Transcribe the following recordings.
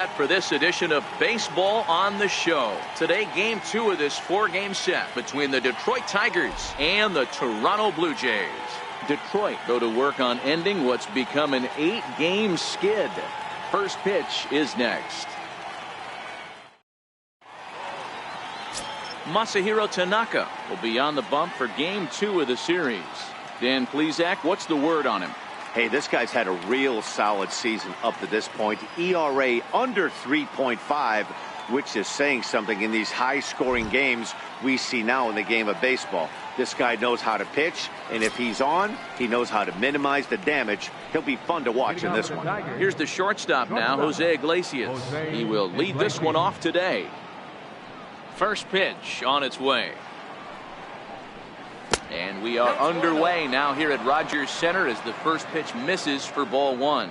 For this edition of Baseball on the Show. Today, game 2 of this 4-game set between the Detroit Tigers and the Toronto Blue Jays. Detroit go to work on ending what's become an 8-game skid. First pitch is next. Masahiro Tanaka will be on the bump for game 2 of the series. Dan Plesac, what's the word on him? Hey, this guy's had a real solid season up to this point. ERA under 3.5, which is saying something in these high-scoring games we see now in the game of baseball. This guy knows how to pitch, and if he's on, he knows how to minimize the damage. He'll be fun to watch in this one. Here's the shortstop now, Jose Iglesias. He will lead this one off today. First pitch on its way. And we are underway now here at Rogers Center as the first pitch misses for ball 1.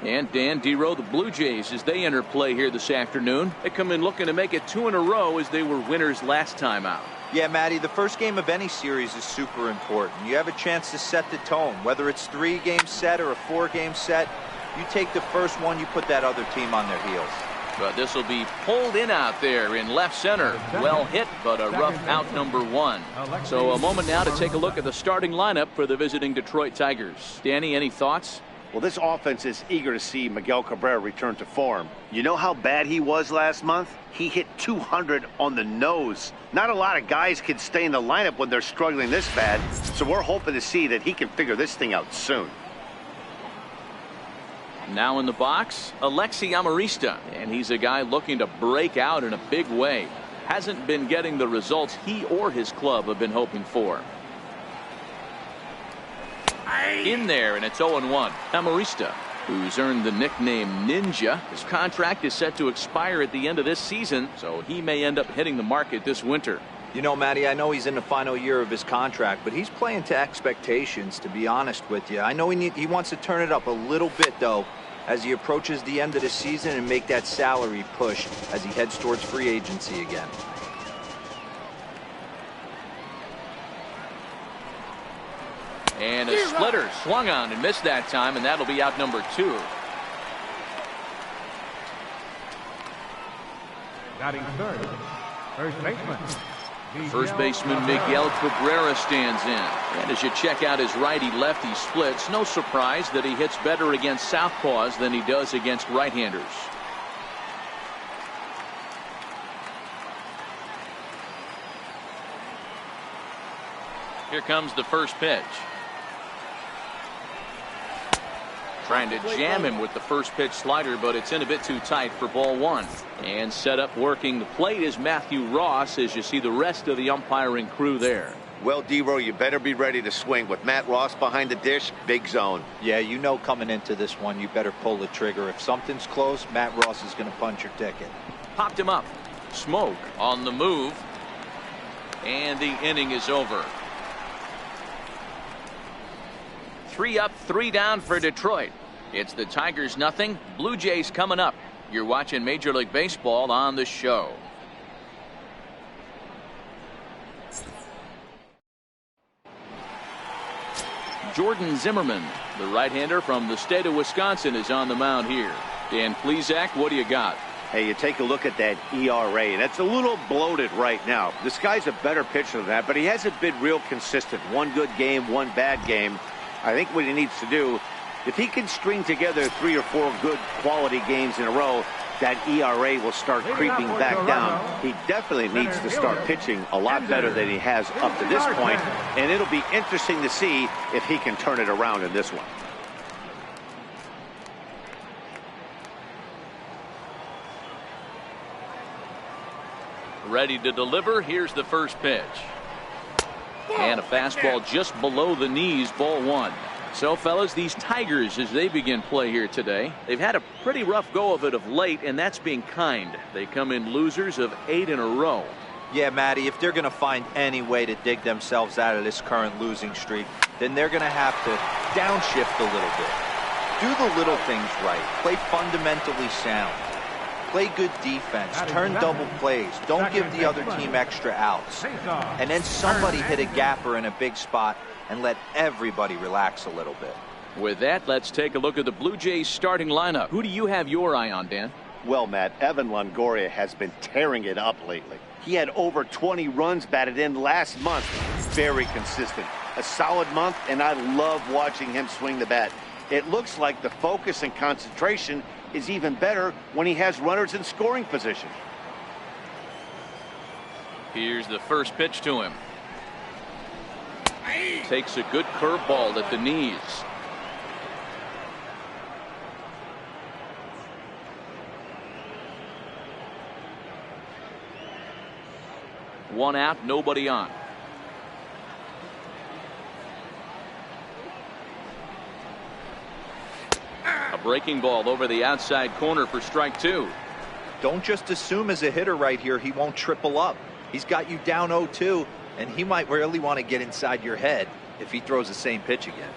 And Dan Dero, the Blue Jays, as they enter play here this afternoon, they come in looking to make it 2 in a row as they were winners last time out. Yeah, Matty, the first game of any series is super important. You have a chance to set the tone, whether it's 3-game set or a 4-game set. You take the first one, you put that other team on their heels. But this will be pulled in out there in left center. Well hit, but a rough out number 1. So a moment now to take a look at the starting lineup for the visiting Detroit Tigers. Danny, any thoughts? Well, this offense is eager to see Miguel Cabrera return to form. You know how bad he was last month? He hit 200 on the nose. Not a lot of guys can stay in the lineup when they're struggling this bad. So we're hoping to see that he can figure this thing out soon. Now in the box, Alexi Amarista, and he's a guy looking to break out in a big way. Hasn't been getting the results he or his club have been hoping for. In there, and it's 0-1. Amarista, who's earned the nickname Ninja, his contract is set to expire at the end of this season, so he may end up hitting the market this winter. You know, Matty, I know he's in the final year of his contract, but he's playing to expectations, to be honest with you. I know he wants to turn it up a little bit, though, as he approaches the end of the season and make that salary push as he heads towards free agency again. And a splitter swung on and missed that time, and that'll be out number 2. Batting third, first baseman. First baseman Miguel Cabrera stands in. And as you check out his righty-lefty splits, no surprise that he hits better against southpaws than he does against right-handers. Here comes the first pitch. Trying to jam him with the first pitch slider, but it's in a bit too tight for ball 1. And set up working the plate is Matthew Ross as you see the rest of the umpiring crew there. Well, Dero, you better be ready to swing. With Matt Ross behind the dish, big zone. Yeah, you know coming into this one, you better pull the trigger. If something's close, Matt Ross is going to punch your ticket. Popped him up. Smoke on the move. And the inning is over. 3 up, 3 down for Detroit. It's the Tigers nothing. Blue Jays coming up. You're watching Major League Baseball on the Show. Jordan Zimmerman, the right-hander from the state of Wisconsin, is on the mound here. Dan Plesac, what do you got? Hey, you take a look at that ERA, and it's a little bloated right now. This guy's a better pitcher than that, but he hasn't been real consistent. One good game, one bad game. I think what he needs to do, if he can string together 3 or 4 good quality games in a row, that ERA will start creeping back down. He definitely needs to start pitching a lot better than he has up to this point, and it'll be interesting to see if he can turn it around in this one. Ready to deliver. Here's the first pitch. And a fastball just below the knees, ball 1. So, fellas, these Tigers, as they begin play here today, they've had a pretty rough go of it of late, and that's being kind. They come in losers of 8 in a row. Yeah, Matty, if they're going to find any way to dig themselves out of this current losing streak, then they're going to have to downshift a little bit. Do the little things right. Play fundamentally sound. Play good defense. Turn double plays. Don't give the other team extra outs. And then somebody hit a gapper in a big spot and let everybody relax a little bit. With that, let's take a look at the Blue Jays starting lineup. Who do you have your eye on, Dan? Well, Matt, Evan Longoria has been tearing it up lately. He had over 20 runs batted in last month. Very consistent. A solid month, and I love watching him swing the bat. It looks like the focus and concentration is even better when he has runners in scoring position. Here's the first pitch to him. Takes a good curveball at the knees. One out, nobody on. A breaking ball over the outside corner for strike two. Don't just assume as a hitter right here he won't triple up. He's got you down 0-2, and he might really want to get inside your head if he throws the same pitch again.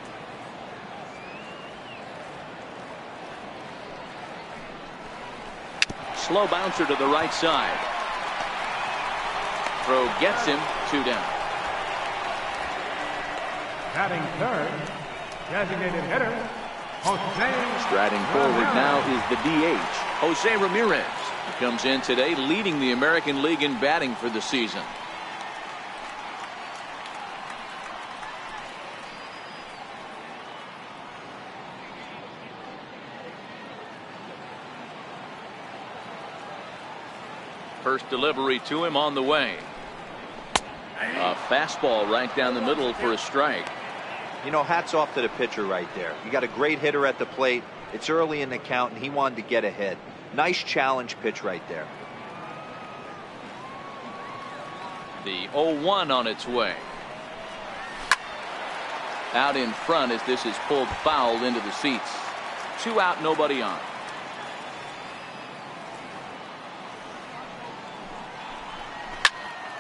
Slow bouncer to the right side. Throw gets him, 2 down. Batting third, designated hitter, Jose. Striding forward now is the DH, Jose Ramirez. He comes in today leading the American League in batting for the season. First delivery to him on the way. A fastball right down the middle for a strike. You know, hats off to the pitcher right there. You got a great hitter at the plate. It's early in the count, and he wanted to get ahead. Nice challenge pitch right there. The 0-1 on its way. Out in front as this is pulled foul into the seats. 2 out, nobody on.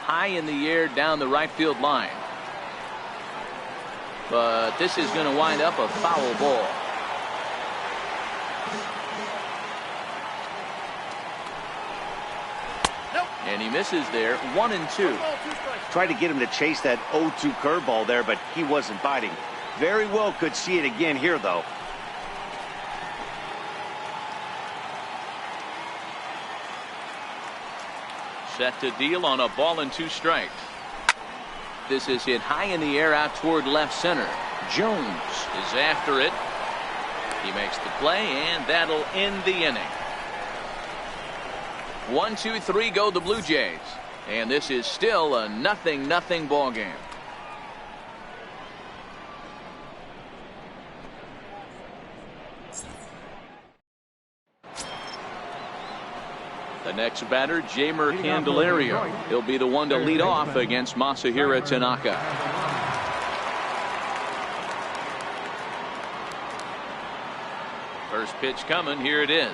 High in the air down the right field line. But this is going to wind up a foul ball. And he misses there. 1-2. Tried to get him to chase that 0-2 curveball there, but he wasn't biting. Very well could see it again here, though. Set to deal on a ball and 2 strikes. This is hit high in the air out toward left center. Jones is after it. He makes the play, and that'll end the inning. 1, 2, 3 go the Blue Jays. And this is still a 0-0 ball game. The next batter, Jamer Candelario. He'll be the one to lead off against Masahiro Tanaka. First pitch coming. Here it is.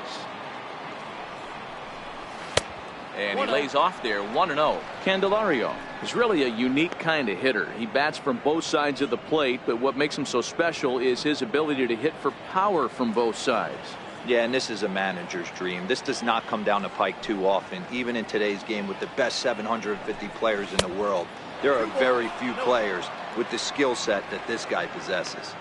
And he lays off there. 1-0. Candelario is really a unique kind of hitter. He bats from both sides of the plate, but what makes him so special is his ability to hit for power from both sides. Yeah, and this is a manager's dream. This does not come down the pike too often, even in today's game with the best 750 players in the world. There are very few players with the skill set that this guy possesses.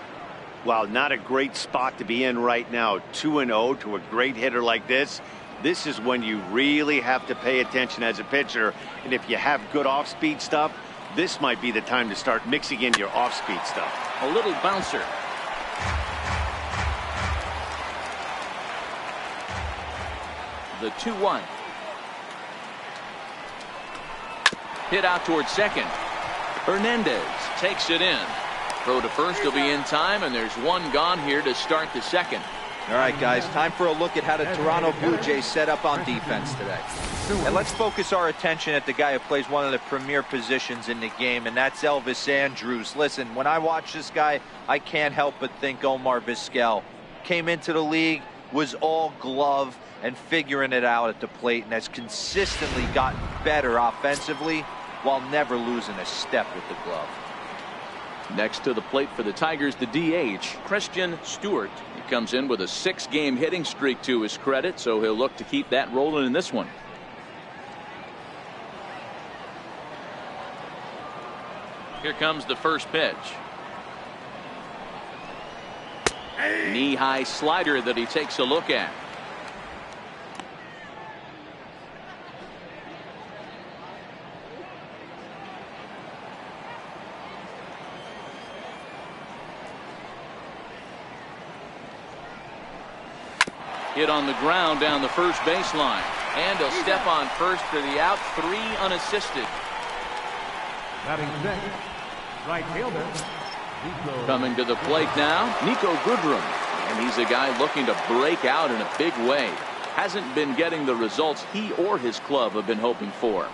Wow, not a great spot to be in right now. 2-0 to a great hitter like this. This is when you really have to pay attention as a pitcher. And if you have good off-speed stuff, this might be the time to start mixing in your off-speed stuff. A little bouncer. The 2-1. Hit out towards second. Hernandez takes it in. Throw to first will be in time, and there's one gone here to start the second. All right, guys, time for a look at how the Toronto Blue Jays set up on defense today. And let's focus our attention at the guy who plays one of the premier positions in the game, and that's Elvis Andrus. Listen, when I watch this guy, I can't help but think Omar Vizquel. Came into the league, was all glove, and figuring it out at the plate, and has consistently gotten better offensively while never losing a step with the glove. Next to the plate for the Tigers, the DH, Christian Stewart. He comes in with a 6-game hitting streak to his credit, so he'll look to keep that rolling in this one. Here comes the first pitch. Knee-high slider that he takes a look at. Hit on the ground down the first baseline. And he'll step on first for the out. 3 unassisted. Batting sixth, right fielder. Coming to the plate now, Nico Goodrum. And he's a guy looking to break out in a big way. Hasn't been getting the results he or his club have been hoping for.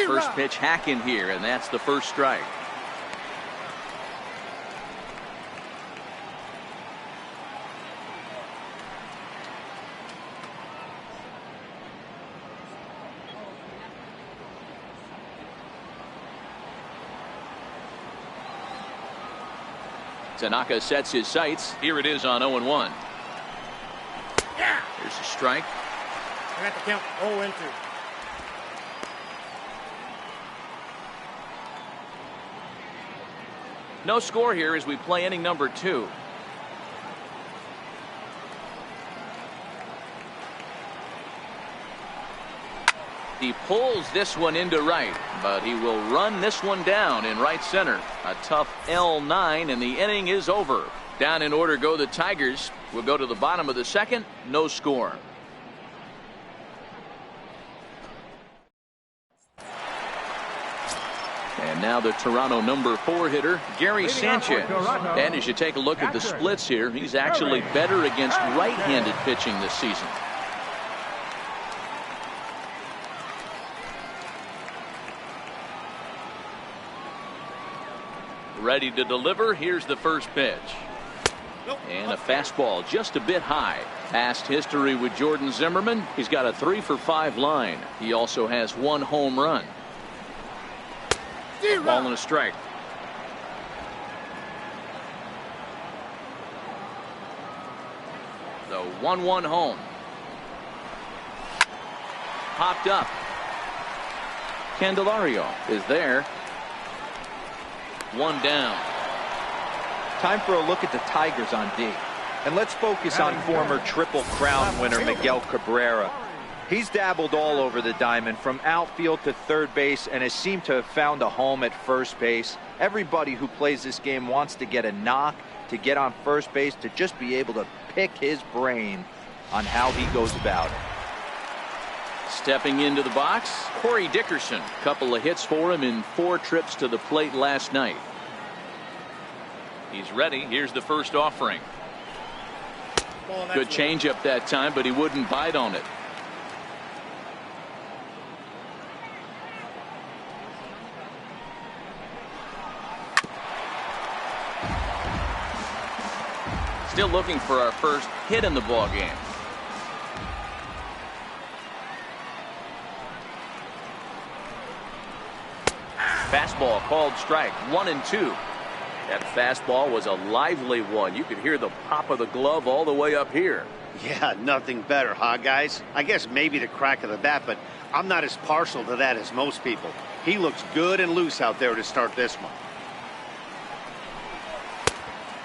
First pitch hack in here, and that's the first strike. Tanaka sets his sights. Here it is on 0-1. Yeah. Here's a strike. I got the count 0-2. No score here as we play inning number 2. He pulls this one into right, but he will run this one down in right center. A tough L9, and the inning is over. Down in order go the Tigers. We'll go to the bottom of the second. No score. And now the Toronto number 4 hitter, Gary Sanchez. And as you take a look at the splits here, he's actually better against right-handed pitching this season. Ready to deliver. Here's the first pitch. And a fastball just a bit high. Past history with Jordan Zimmerman. He's got a 3-for-5 line. He also has 1 home run. Ball and a strike. The 1-1 home. Popped up. Candelario is there. 1 down. Time for a look at the Tigers on D. And let's focus on former Triple Crown winner Miguel Cabrera. He's dabbled all over the diamond, from outfield to third base, and has seemed to have found a home at first base. Everybody who plays this game wants to get a knock, to get on first base, to just be able to pick his brain on how he goes about it. Stepping into the box, Corey Dickerson. Couple of hits for him in 4 trips to the plate last night. He's ready. Here's the first offering. Good changeup that time, but he wouldn't bite on it. Still looking for our first hit in the ball game. Fastball called strike. 1-2. That fastball was a lively one. You could hear the pop of the glove all the way up here. Yeah, nothing better, huh, guys? I guess maybe the crack of the bat, but I'm not as partial to that as most people. He looks good and loose out there to start this one.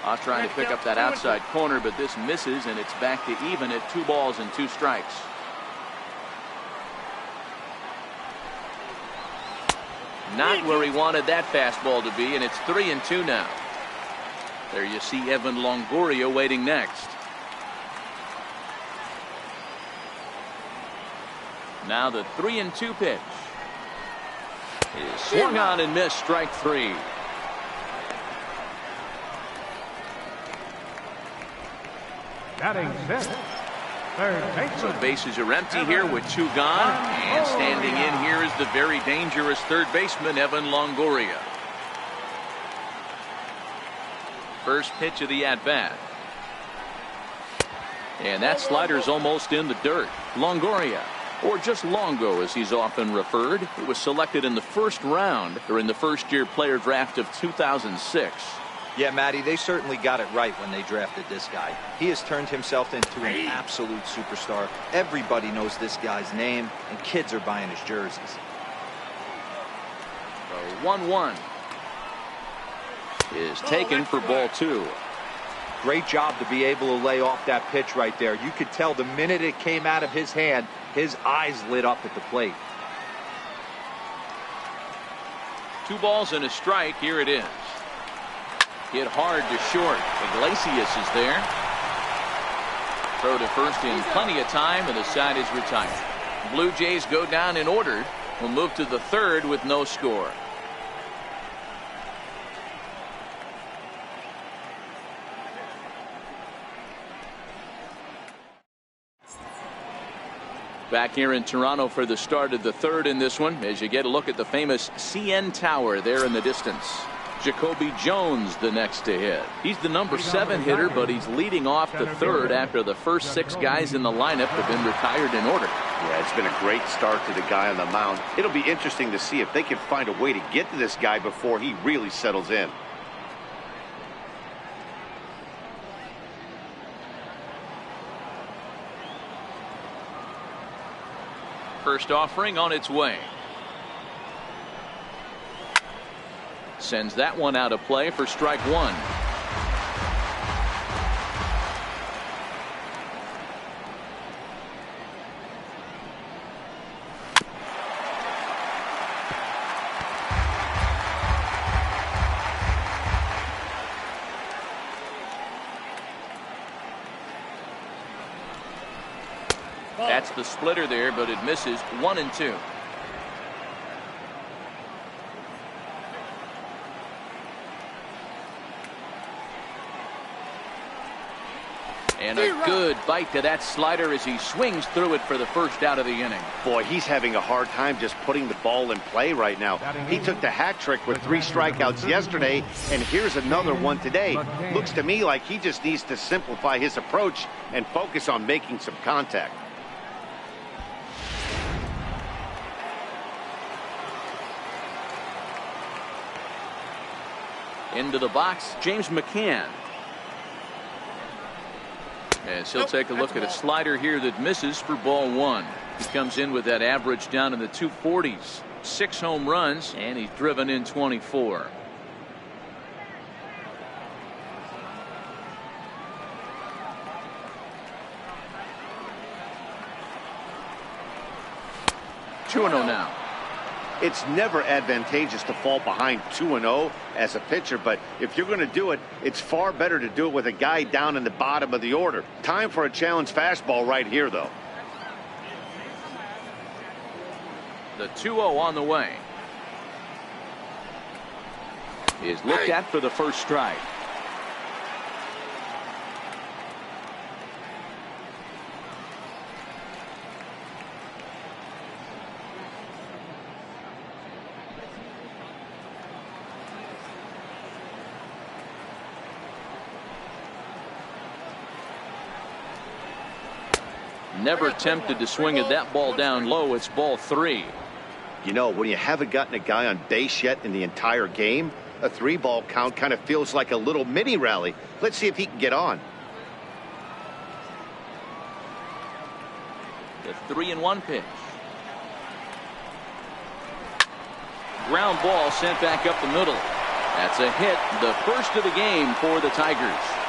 Off trying to pick up that outside corner, but this misses, and it's back to even at 2 balls and 2 strikes. Not where he wanted that fastball to be, and it's 3-2 now. There you see Evan Longoria waiting next. Now the 3-2 pitch is swung on and missed. Strike 3. Batting sixth, third baseman. So bases are empty here with 2 gone, and standing in here is the very dangerous third baseman Evan Longoria. First pitch of the at-bat, and that slider's almost in the dirt. Longoria, or just Longo as he's often referred, he was selected in the first round during the first-year player draft of 2006. Yeah, Matty, they certainly got it right when they drafted this guy. He has turned himself into an absolute superstar. Everybody knows this guy's name, and kids are buying his jerseys. The 1-1 is taken for ball 2. Great job to be able to lay off that pitch right there. You could tell the minute it came out of his hand, his eyes lit up at the plate. 2 balls and a strike. Here it is. Hit hard to short. Iglesias is there. Throw to first in plenty of time, and the side is retired. Blue Jays go down in order. We'll move to the third with no score. Back here in Toronto for the start of the third in this one, as you get a look at the famous CN Tower there in the distance. Jacoby Jones the next to hit. He's the number 7 hitter, but he's leading off the third after the first 6 guys in the lineup have been retired in order. Yeah, it's been a great start to the guy on the mound. It'll be interesting to see if they can find a way to get to this guy before he really settles in. First offering on its way. Sends that one out of play for strike 1. That's the splitter there, but it misses. 1-2. And a good bite to that slider as he swings through it for the first out of the inning. Boy, he's having a hard time just putting the ball in play right now. He took the hat trick with 3 strikeouts yesterday, and here's another one today. Looks to me like he just needs to simplify his approach and focus on making some contact. Into the box, James McCann. As he'll take a look at a slider here that misses for ball 1. He comes in with that average down in the 240s. 6 home runs, and he's driven in 24. Two and 0 now. It's never advantageous to fall behind 2-0 as a pitcher, but if you're going to do it, it's far better to do it with a guy down in the bottom of the order. Time for a challenge fastball right here, though. The 2-0 on the way. Is looked at for the first strike. Never tempted to swing at that ball down low. It's ball 3. You know, when you haven't gotten a guy on base yet in the entire game, a 3-ball count kind of feels like a little mini rally. Let's see if he can get on. The 3-1 pitch. Ground ball sent back up the middle. That's a hit, the first of the game for the Tigers.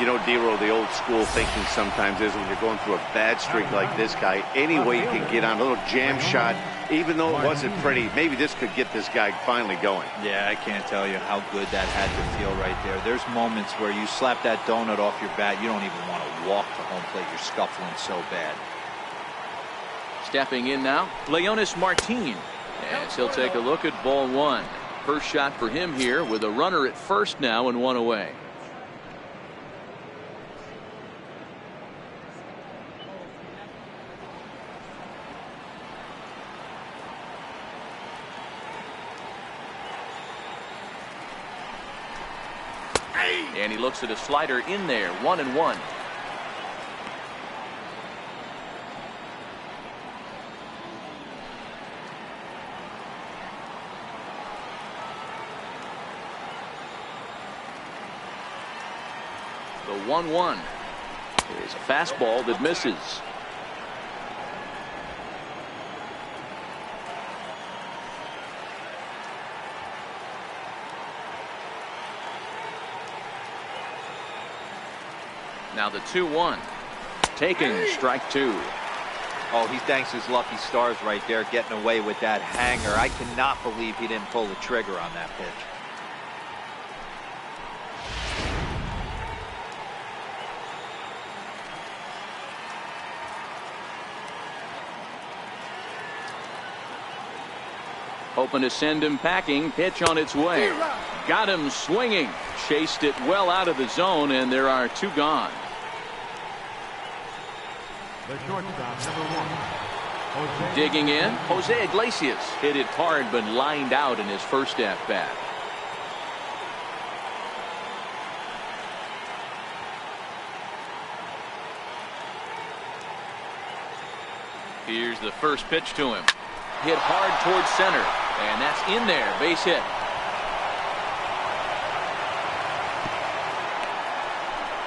You know, Dero, the old school thinking sometimes is when you're going through a bad streak like this guy, any way you can get on a little jam shot, even though it wasn't pretty, maybe this could get this guy finally going. Yeah, I can't tell you how good that had to feel right there. There's moments where you slap that donut off your bat, you don't even want to walk to home plate. You're scuffling so bad. Stepping in now, Leonis Martin. As he'll take a look at ball 1. First shot for him here with a runner at first now and 1 away. And he looks at a slider in there. 1-1. The 1-1 is a fastball that misses. Now the 2-1. Taking strike 2. Oh, he thanks his lucky stars right there, getting away with that hanger. I cannot believe he didn't pull the trigger on that pitch. hoping to send him packing. Pitch on its way. Got him swinging. Chased it well out of the zone, and there are 2 gone. The shortstop, number 1. Jose. Digging in, Jose Iglesias hit it hard but lined out in his first at-bat. Here's the first pitch to him. Hit hard towards center, and that's in there. Base hit.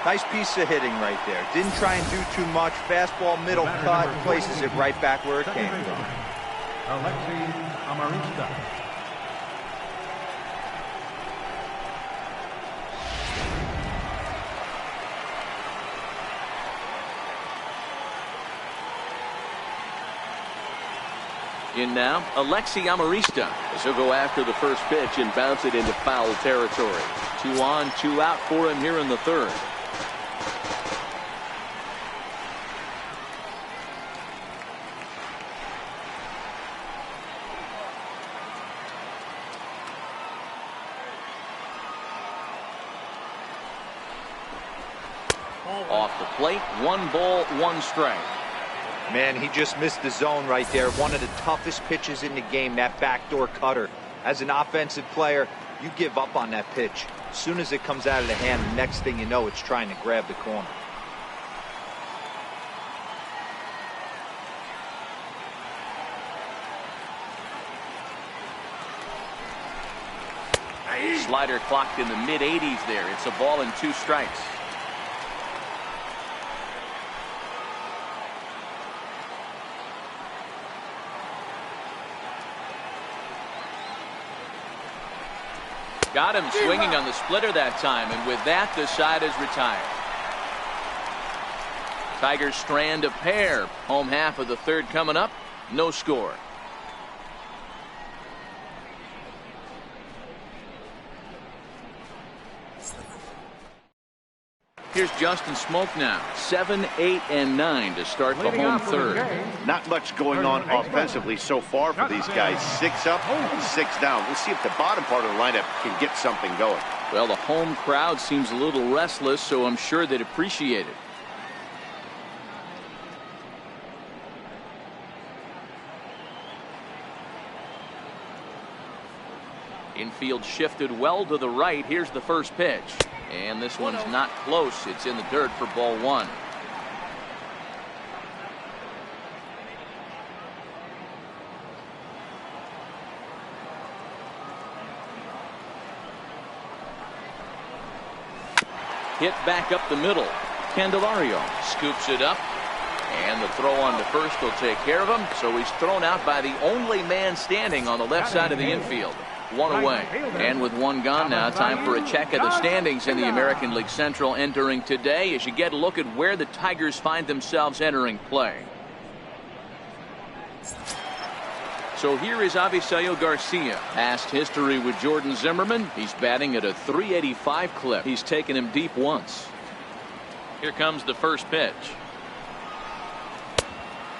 Nice piece of hitting right there. Didn't try and do too much. Fastball, middle cut, places it right back where it came from. Alexi Amarista. In now, Alexi Amarista, as he'll go after the first pitch and bounce it into foul territory. 2 on, 2 out for him here in the 3rd. Off the plate, 1 ball, 1 strike. Man, he just missed the zone right there. One of the toughest pitches in the game, that backdoor cutter. As an offensive player, you give up on that pitch. As soon as it comes out of the hand, the next thing you know, it's trying to grab the corner. Slider clocked in the mid-80s there. It's a ball and 2 strikes. Got him swinging on the splitter that time, and with that, the side is retired. Tigers strand a pair. Home half of the 3rd coming up. No score. Here's Justin Smoke now. 7, 8, and 9 to start the home 3rd. Not much going on offensively so far for these guys. 6 up and 6 down. We'll see if the bottom part of the lineup can get something going. Well, the home crowd seems a little restless, so I'm sure they'd appreciate it. Infield shifted well to the right. Here's the first pitch. And this one's not close. It's in the dirt for ball 1. Hit back up the middle. Candelario scoops it up. And the throw on to first will take care of him. So he's thrown out by the only man standing on the left side of the infield. 1 away. And with 1 gone now, time for a check of the standings in the American League Central entering today as you get a look at where the Tigers find themselves entering play. So here is Avisail Garcia. Past history with Jordan Zimmerman. He's batting at a .385 clip. He's taken him deep once. Here comes the first pitch.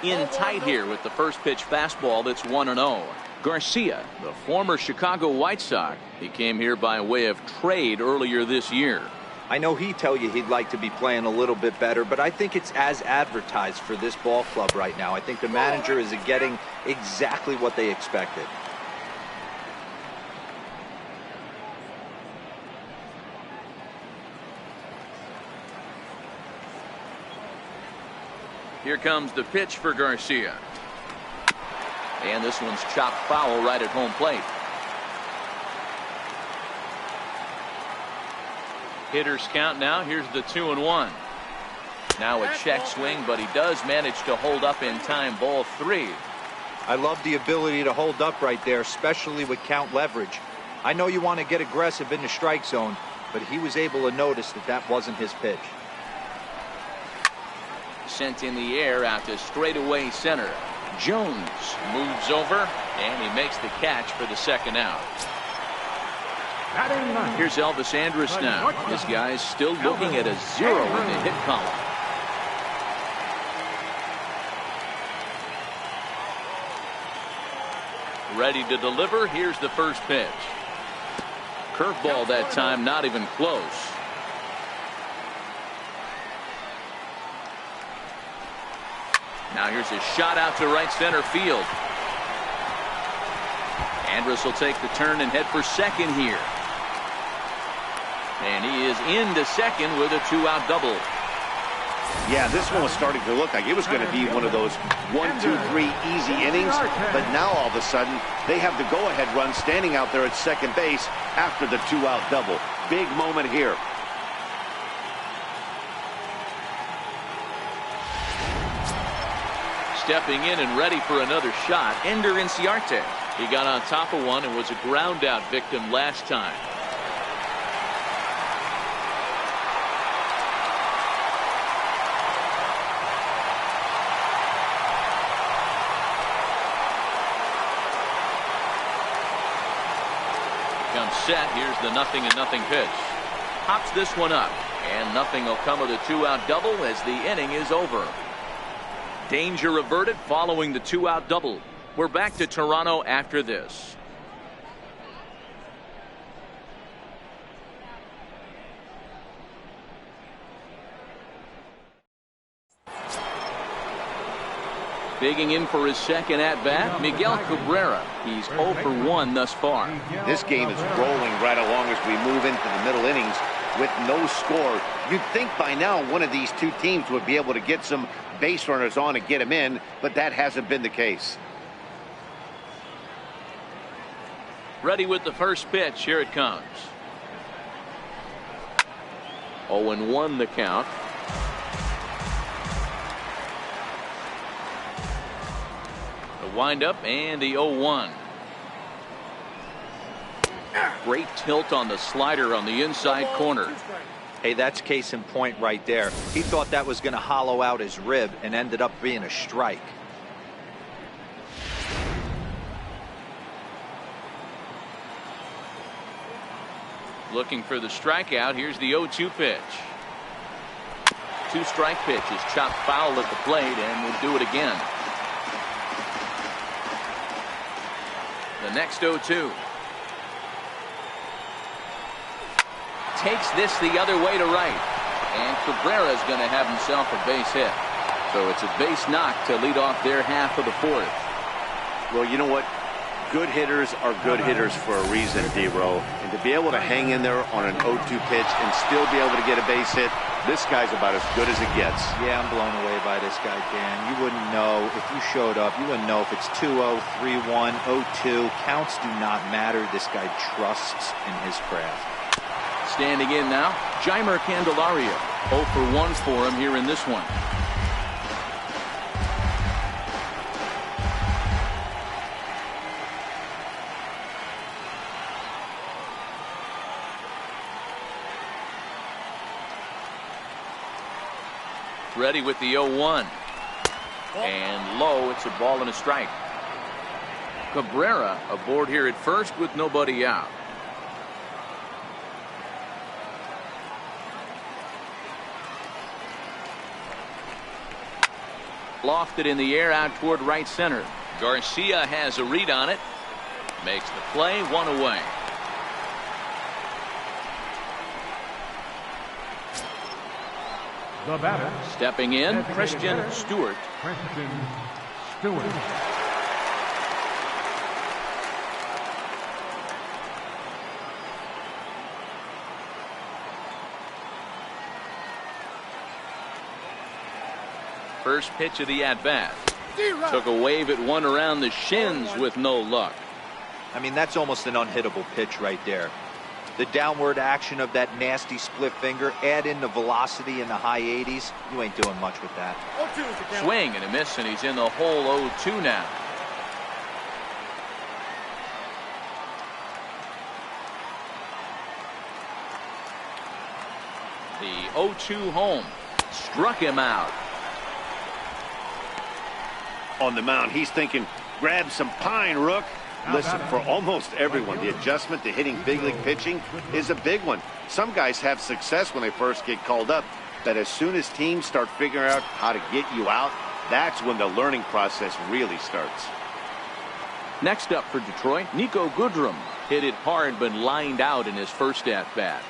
In tight here with the first pitch fastball that's 1-0. Garcia, the former Chicago White Sox, he came here by way of trade earlier this year. I know he'd tell you he'd like to be playing a little bit better, but I think it's as advertised for this ball club right now. I think the manager is getting exactly what they expected. Here comes the pitch for Garcia. And this one's chopped foul right at home plate. Hitters count now. Here's the 2-1. Now a check swing, but he does manage to hold up in time. Ball 3. I love the ability to hold up right there, especially with count leverage. I know you want to get aggressive in the strike zone, but he was able to notice that that wasn't his pitch. Sent in the air out to straightaway center. Jones moves over, and he makes the catch for the 2nd out. Here's Elvis Andrus now. This guy's still looking at a 0 in the hit column. Ready to deliver. Here's the first pitch. Curveball that time, not even close. Now here's a shot out to right center field. Andrus will take the turn and head for second here. And he is into second with a 2-out double. Yeah, this one was starting to look like it was going to be one of those 1, 2, 3 easy innings. But now all of a sudden, they have the go-ahead run standing out there at second base after the 2-out double. Big moment here. Stepping in and ready for another shot, Ender Inciarte. He got on top of one and was a ground-out victim last time. Comes set. Here's the 0-0 pitch. Pops this one up, and nothing will come of the 2-out double as the inning is over. Danger averted following the 2-out double. We're back to Toronto after this. Bigging in for his second at-bat, Miguel Cabrera. He's 0 for 1 thus far. This game is rolling right along as we move into the middle innings with no score. You'd think by now one of these two teams would be able to get some base runners on and get them in, but that hasn't been the case. Ready with the first pitch. Here it comes. 0-1 the count. The windup and the 0-1. Great tilt on the slider on the inside corner. Hey, that's case in point right there. He thought that was going to hollow out his rib and ended up being a strike. Looking for the strikeout. Here's the 0-2 pitch. 2-strike pitch is chopped foul at the plate, and we'll do it again. The next 0-2. Takes this the other way to right. And Cabrera is going to have himself a base hit. So it's a base knock to lead off their half of the fourth. Well, you know what? Good hitters are good hitters for a reason, D-Row. And to be able to hang in there on an 0-2 pitch and still be able to get a base hit, this guy's about as good as it gets. Yeah, I'm blown away by this guy, Dan. You wouldn't know if you showed up. You wouldn't know if it's 2-0, 3-1, 0-2. Counts do not matter. This guy trusts in his craft. Standing in now, Jeimer Candelario. 0 for 1 for him here in this one. Ready with the 0-1. And low, it's a ball and a strike. Cabrera aboard here at first with nobody out. Lofted in the air out toward right center. Garcia has a read on it. Makes the play, 1 away. The batter. Stepping in, Christian Stewart. Christian Stewart. First pitch of the at-bat. Took a wave at one around the shins with no luck. I mean, that's almost an unhittable pitch right there. The downward action of that nasty split finger, add in the velocity in the high 80s, you ain't doing much with that. Swing and a miss, and he's in the hole 0-2 now. The 0-2 home. Struck him out. On the mound, he's thinking, grab some pine, Rook. Listen, for almost everyone, the adjustment to hitting big league pitching is a big one. Some guys have success when they first get called up, but as soon as teams start figuring out how to get you out, that's when the learning process really starts. Next up for Detroit, Nico Goodrum. Hit it hard but lined out in his first at-bat.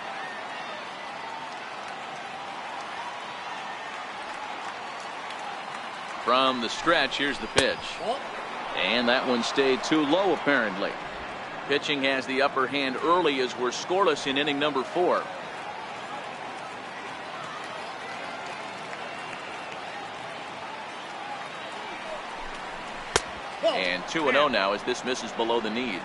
From the stretch, here's the pitch. And that one stayed too low, apparently. Pitching has the upper hand early as we're scoreless in inning number 4. And 2-0 now as this misses below the knees.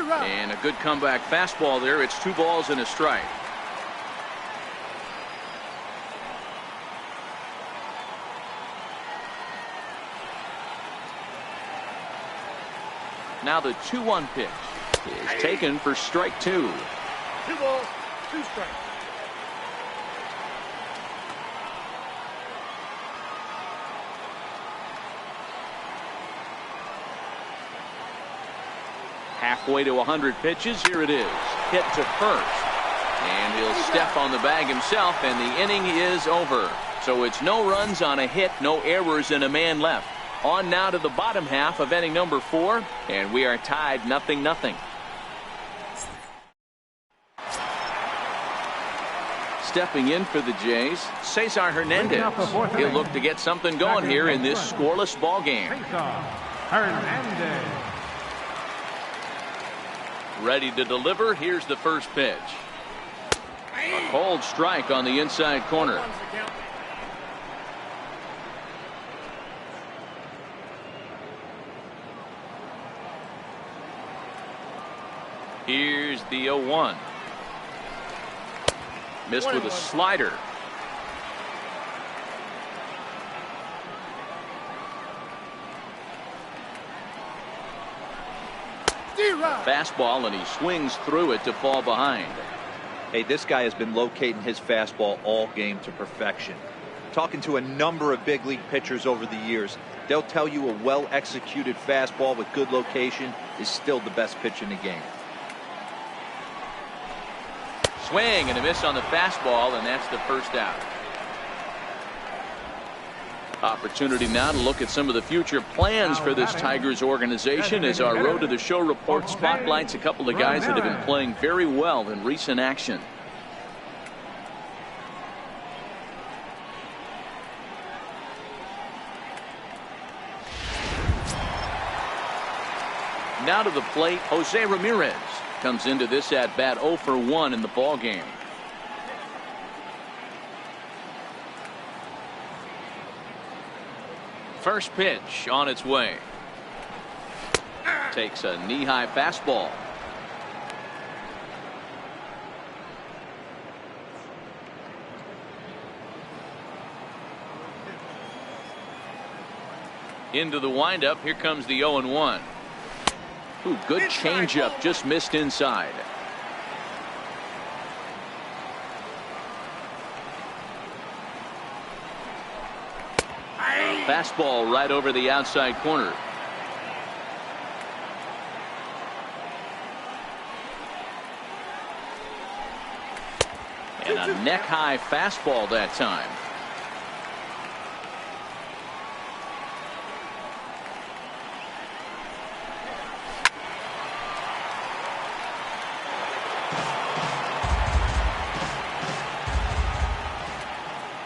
And a good comeback fastball there. It's 2 balls and a strike. Now the 2-1 pitch is taken for strike 2. 2 balls, 2 strikes. Halfway to 100 pitches. Here it is. Hit to first. And he'll step on the bag himself, and the inning is over. So it's no runs on a hit, no errors, and a man left. On now to the bottom half of inning number 4, and we are tied 0-0. Stepping in for the Jays, Cesar Hernandez. He'll look to get something going here in this scoreless ball game. Hernandez. Ready to deliver. Here's the first pitch. A cold strike on the inside corner. Here's the 0-1. Missed with a slider. Fastball, and he swings through it to fall behind. Hey, this guy has been locating his fastball all game to perfection. Talking to a number of big league pitchers over the years, they'll tell you a well-executed fastball with good location is still the best pitch in the game. Swing and a miss on the fastball, and that's the first out. Opportunity now to look at some of the future plans for this Tigers organization as our Road to the Show report spotlights a couple of guys that have been playing very well in recent action. Now to the plate, Jose Ramirez comes into this at bat 0 for 1 in the ball game. First pitch on its way. Takes a knee-high fastball. Into the windup. Here comes the 0-1. Ooh, good changeup, just missed inside. Fastball right over the outside corner. And a neck-high fastball that time.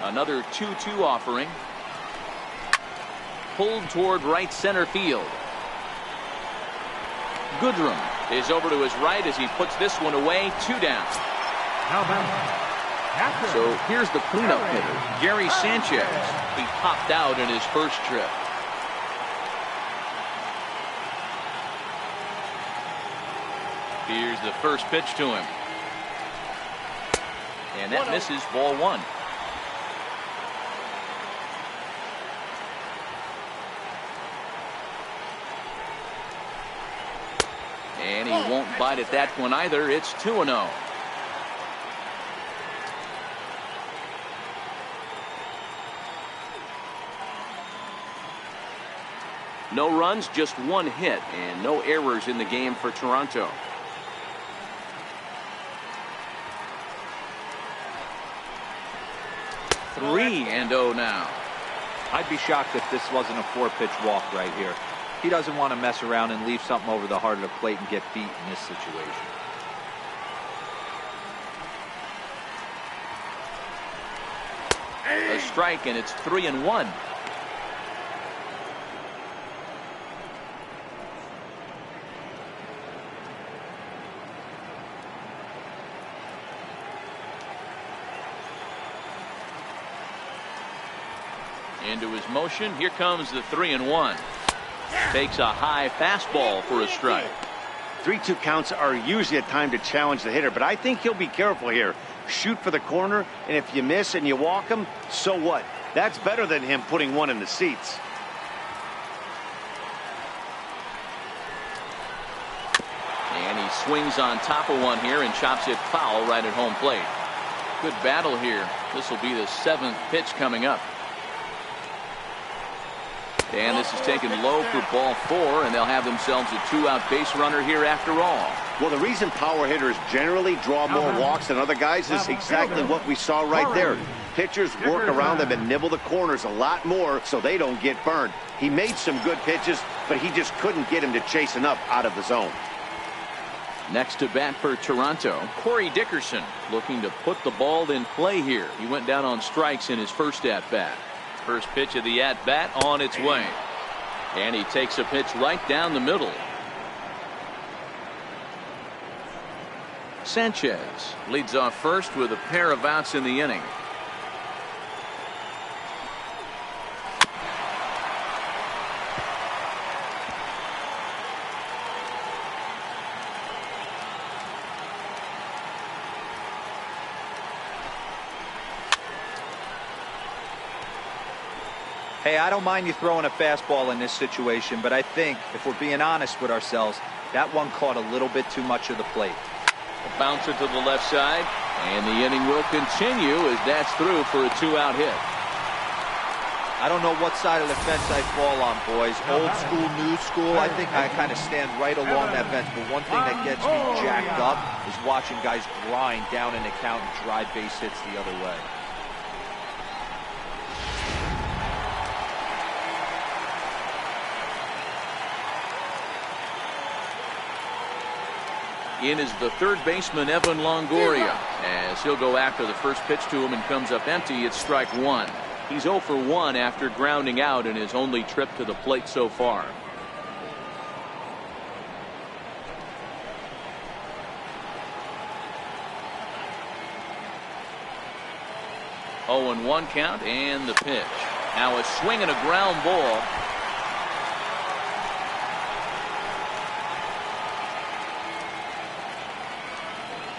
Another 2-2 offering. Pulled toward right center field. Goodrum is over to his right as he puts this one away. 2 down. So here's the cleanup hitter, Gary Sanchez. He popped out in his first trip. Here's the first pitch to him. And that misses, ball 1. And he won't bite at that one either. It's 2-0. No runs, just 1 hit, and no errors in the game for Toronto. 3-0 now. I'd be shocked if this wasn't a 4-pitch walk right here. He doesn't want to mess around and leave something over the heart of the plate and get beat in this situation. A strike, and it's 3-1. Into his motion. Here comes the 3-1. Takes a high fastball for a strike. 3-2 counts are usually a time to challenge the hitter, but I think he'll be careful here. Shoot for the corner, and if you miss and you walk him, so what? That's better than him putting one in the seats. And he swings on top of one here and chops it foul right at home plate. Good battle here. This will be the 7th pitch coming up. And this is taken low for ball 4, and they'll have themselves a 2-out base runner here after all. Well, the reason power hitters generally draw more walks than other guys is exactly what we saw right there. Pitchers work around them and nibble the corners a lot more so they don't get burned. He made some good pitches, but he just couldn't get him to chase enough out of the zone. Next to bat for Toronto, Corey Dickerson looking to put the ball in play here. He went down on strikes in his first at-bat. First pitch of the at-bat on its way. And he takes a pitch right down the middle. Sanchez leads off first with a pair of outs in the inning. Hey, I don't mind you throwing a fastball in this situation, but I think, if we're being honest with ourselves, that one caught a little bit too much of the plate. A bouncer to the left side, and the inning will continue as that's through for a 2-out hit. I don't know what side of the fence I fall on, boys. Old school, new school. I think I kind of stand right along that fence, but one thing that gets me jacked up is watching guys grind down in the count and drive base hits the other way. In is the third baseman, Evan Longoria, as he'll go after the first pitch to him and comes up empty. It's strike 1. He's 0 for 1 after grounding out in his only trip to the plate so far. Oh, and 1 count, and the pitch. Now a swing and a ground ball.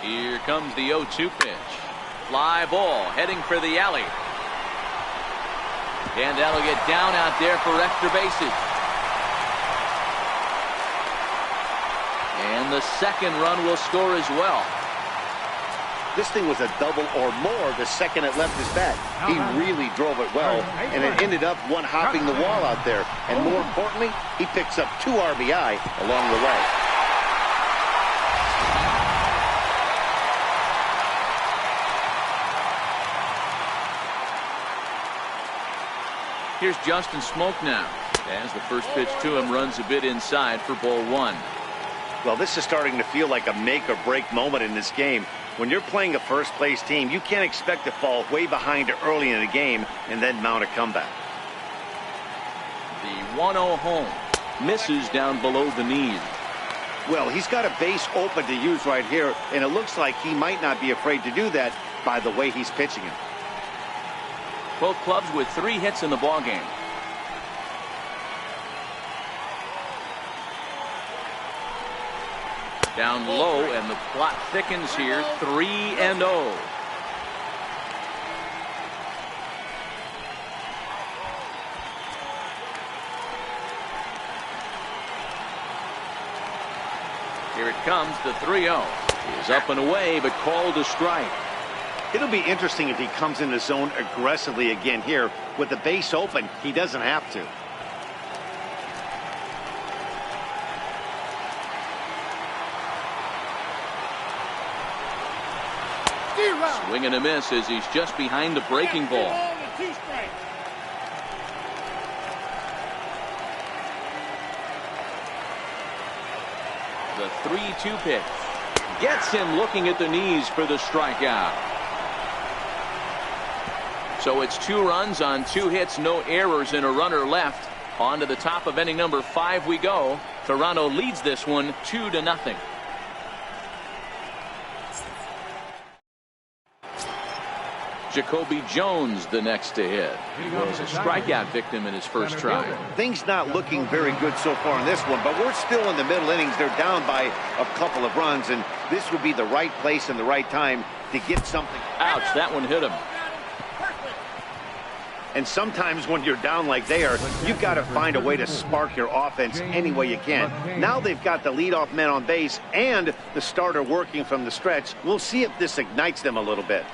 Here comes the 0-2 pitch. Fly ball heading for the alley. And that'll get down out there for extra bases. And the second run will score as well. This thing was a double or more the second it left his bat. He really drove it well, and it ended up one hopping the wall out there. And more importantly, he picks up 2 RBI along the way. Here's Justin Smoke now, as the first pitch to him runs a bit inside for ball 1. Well, this is starting to feel like a make or break moment in this game. When you're playing a first place team, you can't expect to fall way behind early in the game and then mount a comeback. The 1-0 home misses down below the knees. Well, he's got a base open to use right here, and it looks like he might not be afraid to do that by the way he's pitching it. Both clubs with 3 hits in the ballgame. Down low, and the plot thickens here. 3-0. Here it comes, the 3-0. Is up and away, but called a strike. It'll be interesting if he comes in the zone aggressively again here. With the base open, he doesn't have to. Swing and a miss as he's just behind the breaking ball. 2 strikes. The 3-2 pitch gets him looking at the knees for the strikeout. So it's 2 runs on 2 hits, no errors, and a runner left. On to the top of inning number 5 we go. Toronto leads this one 2-0. Jacoby Jones the next to hit. He was a strikeout victim in his first try. Things not looking very good so far in this one, but we're still in the middle innings. They're down by a couple of runs, and this would be the right place and the right time to get something. Ouch, that one hit him. And sometimes when you're down like they are, you've got to find a way to spark your offense any way you can. Now they've got the leadoff man on base and the starter working from the stretch. We'll see if this ignites them a little bit.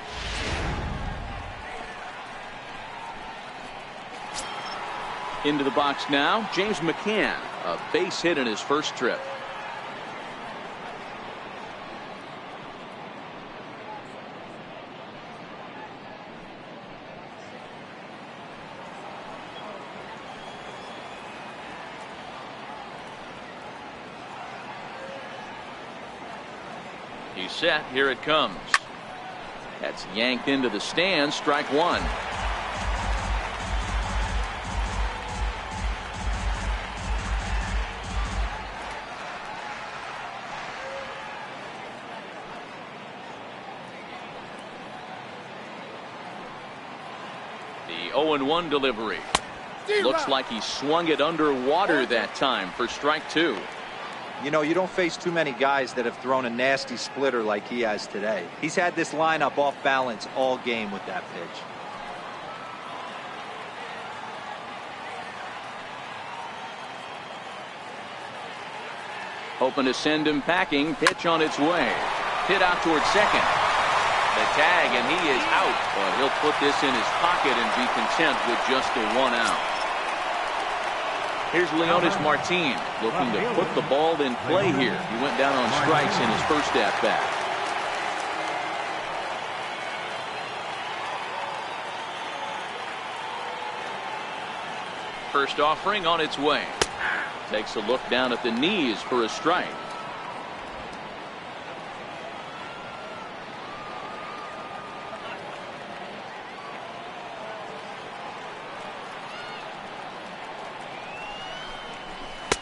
Into the box now, James McCann, a base hit in his first trip. He's set. Here it comes. That's yanked into the stand. Strike 1. The 0-1 delivery. Looks like he swung it underwater that time for strike 2. You know, you don't face too many guys that have thrown a nasty splitter like he has today. He's had this lineup off balance all game with that pitch. Hoping to send him packing. Pitch on its way. Hit out towards second. The tag, and he is out. But he'll put this in his pocket and be content with just a 1 out. Here's Leonis Martin looking to put the ball in play here. He went down on strikes in his first at-bat. First offering on its way. Takes a look down at the knees for a strike.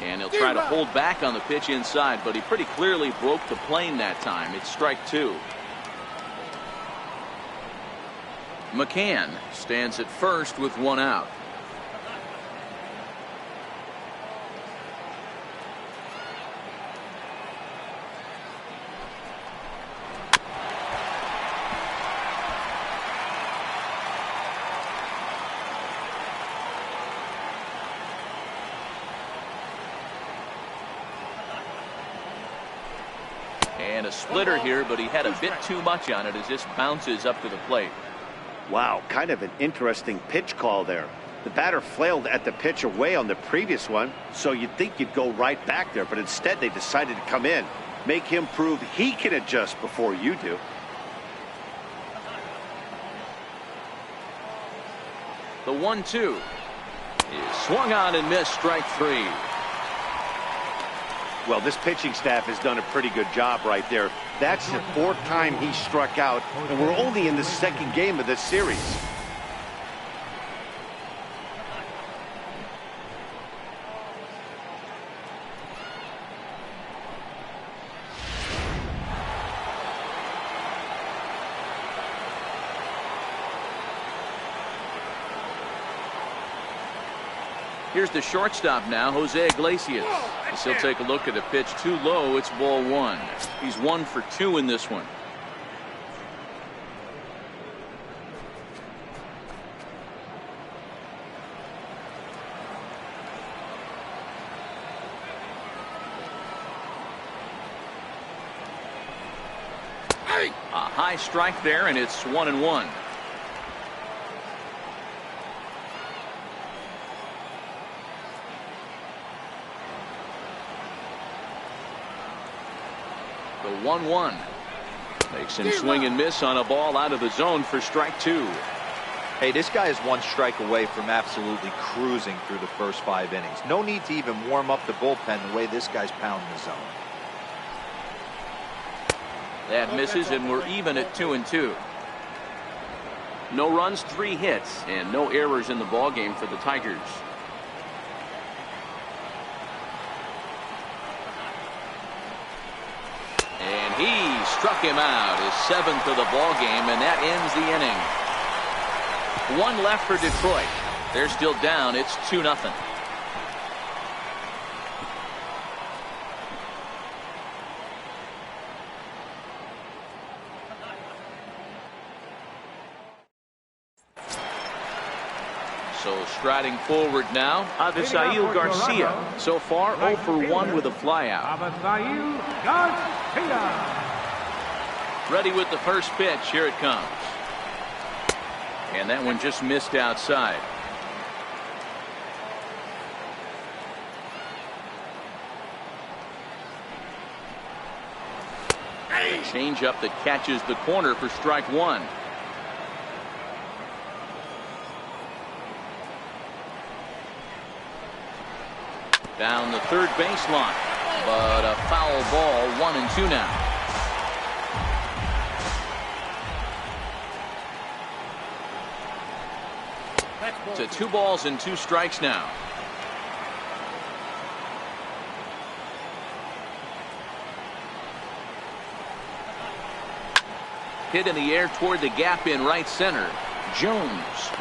And he'll try to hold back on the pitch inside, but he pretty clearly broke the plane that time. It's strike 2. McCann stands at first with 1 out. And a splitter here, but he had a bit too much on it as this bounces up to the plate. Wow, kind of an interesting pitch call there. The batter flailed at the pitch away on the previous one, so you'd think you'd go right back there, but instead they decided to come in, make him prove he can adjust before you do. The 1-2 is swung on and missed. Strike 3. Well, this pitching staff has done a pretty good job right there. That's the 4th time he struck out, and we're only in the 2nd game of this series. Here's the shortstop now, Jose Iglesias. As he'll take a look at the pitch too low. It's ball 1. He's 1 for 2 in this one. A high strike there, and it's 1-1. The 1-1. Makes him swing and miss on a ball out of the zone for strike 2. Hey, this guy is one strike away from absolutely cruising through the first 5 innings. No need to even warm up the bullpen the way this guy's pounding the zone. That misses, and we're even at 2-2. No runs, 3 hits, and no errors in the ballgame for the Tigers. And he struck him out, his 7th of the ballgame, and that ends the inning. 1 left for Detroit. They're still down. It's 2-0. So striding forward now, Avisail Garcia. So far 0 for 1 with a flyout. Avisail Garcia. Ready with the first pitch. Here it comes. And that one just missed outside. Change up that catches the corner for strike 1. Down the third baseline, but a foul ball. 1-2 now. To 2 balls and 2 strikes now. Hit in the air toward the gap in right center. Jones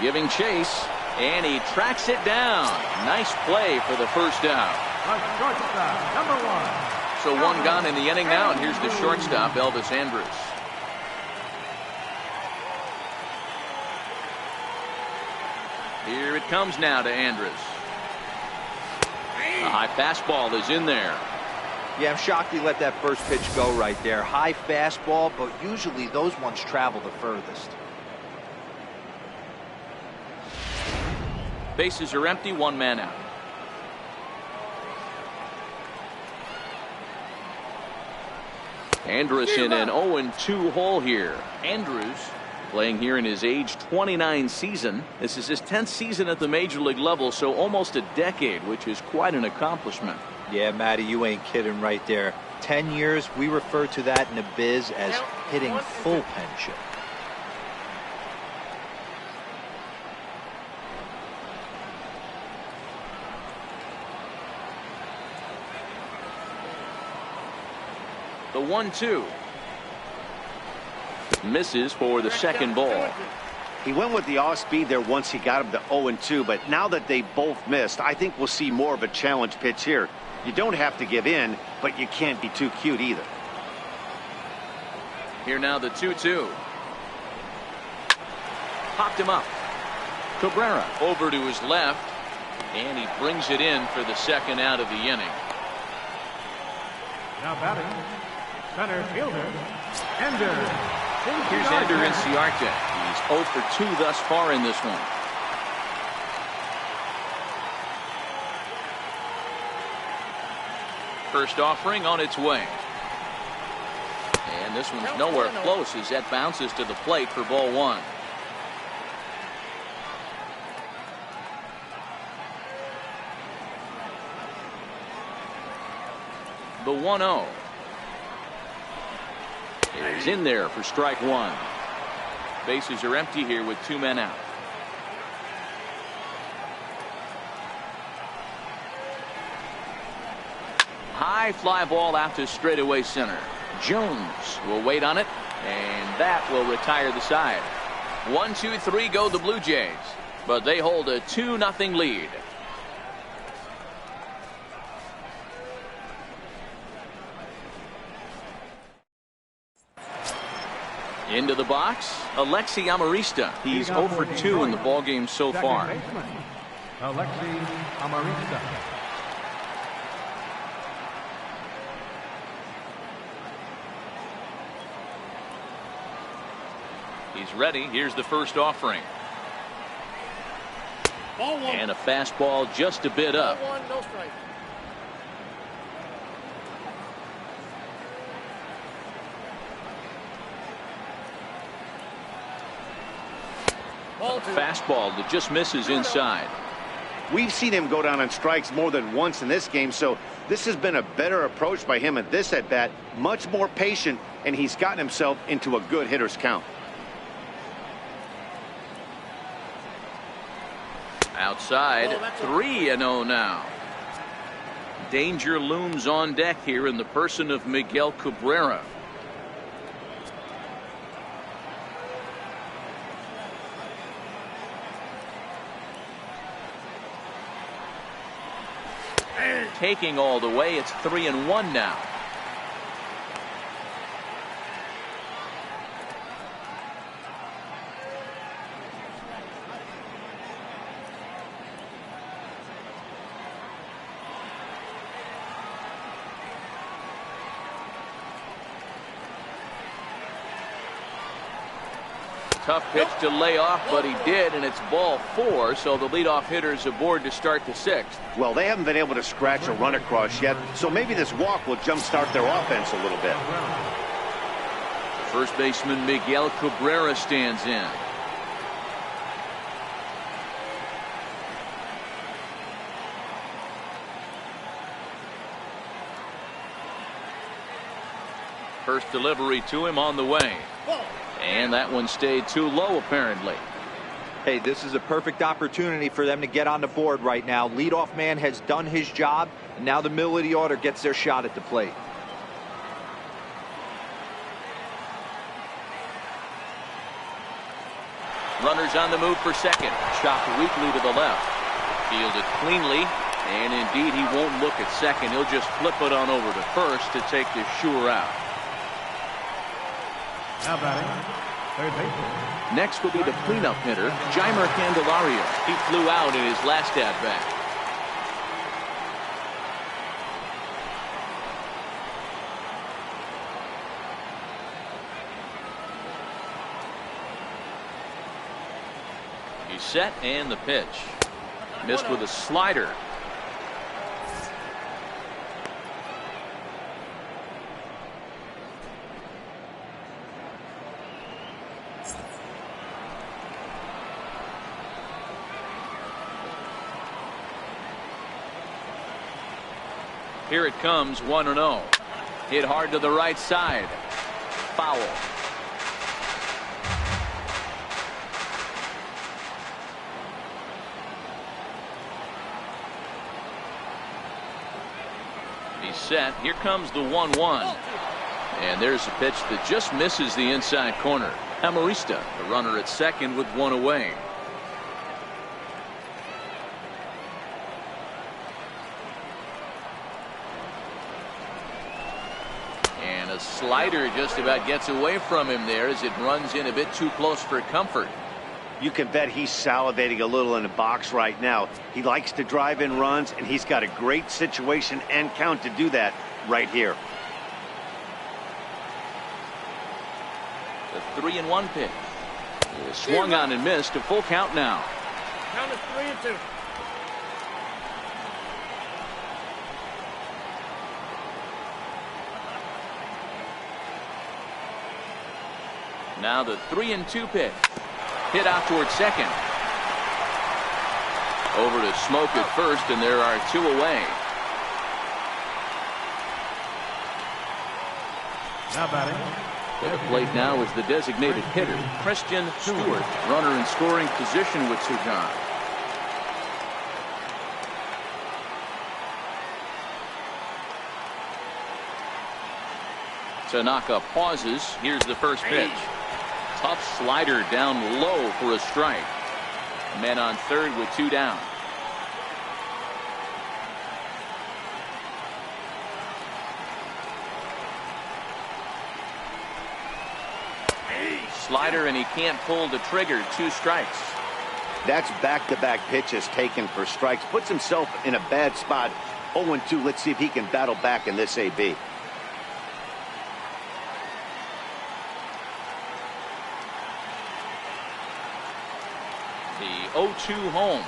giving chase, and he tracks it down. Nice play for the first out. Shortstop, number 1. So 1 gone in the inning now, and here's the shortstop, Elvis Andrus. Here it comes now to Andrus. A high fastball is in there. Yeah, I'm shocked he let that first pitch go right there. High fastball, but usually those ones travel the furthest. Bases are empty, 1 man out. Andrus in an 0-2 hole here. Andrus playing here in his age 29 season. This is his 10th season at the major league level, so almost a decade, which is quite an accomplishment. Yeah, Matty, you ain't kidding right there. 10 years, we refer to that in the biz as hitting full pension. The 1-2. Misses for the second ball. He went with the off speed there once he got him to 0-2, but now that they both missed, I think we'll see more of a challenge pitch here. You don't have to give in, but you can't be too cute either. Here now the 2-2. Popped him up. Cabrera over to his left, and he brings it in for the second out of the inning. Now batting, center fielder, Ender. Here's Ender Inciarte. He's 0 for 2 thus far in this one. First offering on its way. And this one's nowhere close as that bounces to the plate for ball 1. The 1-0 is in there for strike 1. Bases are empty here with 2 men out. High fly ball out to straightaway center. Jones will wait on it, and that will retire the side. 1-2-3 go the Blue Jays, but they hold a 2-0 lead. Into the box, Alexi Amarista. He's 0 for 2 in the ballgame so far. Alexi Amarista. He's ready. Here's the first offering. Ball 1. And a fastball just a bit up. Ball 1, no strike. Fastball that just misses inside. We've seen him go down on strikes more than once in this game, so this has been a better approach by him at this at-bat. Much more patient, and he's gotten himself into a good hitter's count. Outside, 3-0 now. Danger looms on deck here in the person of Miguel Cabrera. Taking all the way, it's 3-1 now. Tough pitch to lay off, but he did, and it's ball 4, so the leadoff hitter's aboard to start the 6th. Well, they haven't been able to scratch a run across yet, so maybe this walk will jumpstart their offense a little bit. First baseman Miguel Cabrera stands in. First delivery to him on the way. And that one stayed too low, apparently. Hey, this is a perfect opportunity for them to get on the board right now. Leadoff man has done his job, and now the middle of the order gets their shot at the plate. Runners on the move for second. Chopped weakly to the left. Fielded cleanly, and indeed he won't look at second. He'll just flip it on over to first to take this sure out. Now batting, third baseman. Next will be the cleanup hitter, Jeimer Candelario. He flew out in his last at-bat. He's set, and the pitch. Missed with a slider. Here it comes, 1-0. Hit hard to the right side. Foul. He's set. Here comes the 1-1. And there's a pitch that just misses the inside corner. Amarista, the runner at second with one away. A slider just about gets away from him there as it runs in a bit too close for comfort. You can bet he's salivating a little in the box right now. He likes to drive in runs, and he's got a great situation and count to do that right here. The 3-1 pitch. Swung on and missed. A full count now. Count is 3-2. Now the 3-2 pitch. Hit out towards second. Over to Smoke at first, and there are two away. Now batting. At the plate now is the designated hitter, Christian Stewart. Runner in scoring position with Sujan. Tanaka pauses. Here's the first pitch. Tough slider down low for a strike. Men on third with two down. Slider, and he can't pull the trigger. Two strikes. That's back-to-back pitches taken for strikes. Puts himself in a bad spot. 0-2. Let's see if he can battle back in this AB. The 0-2 home.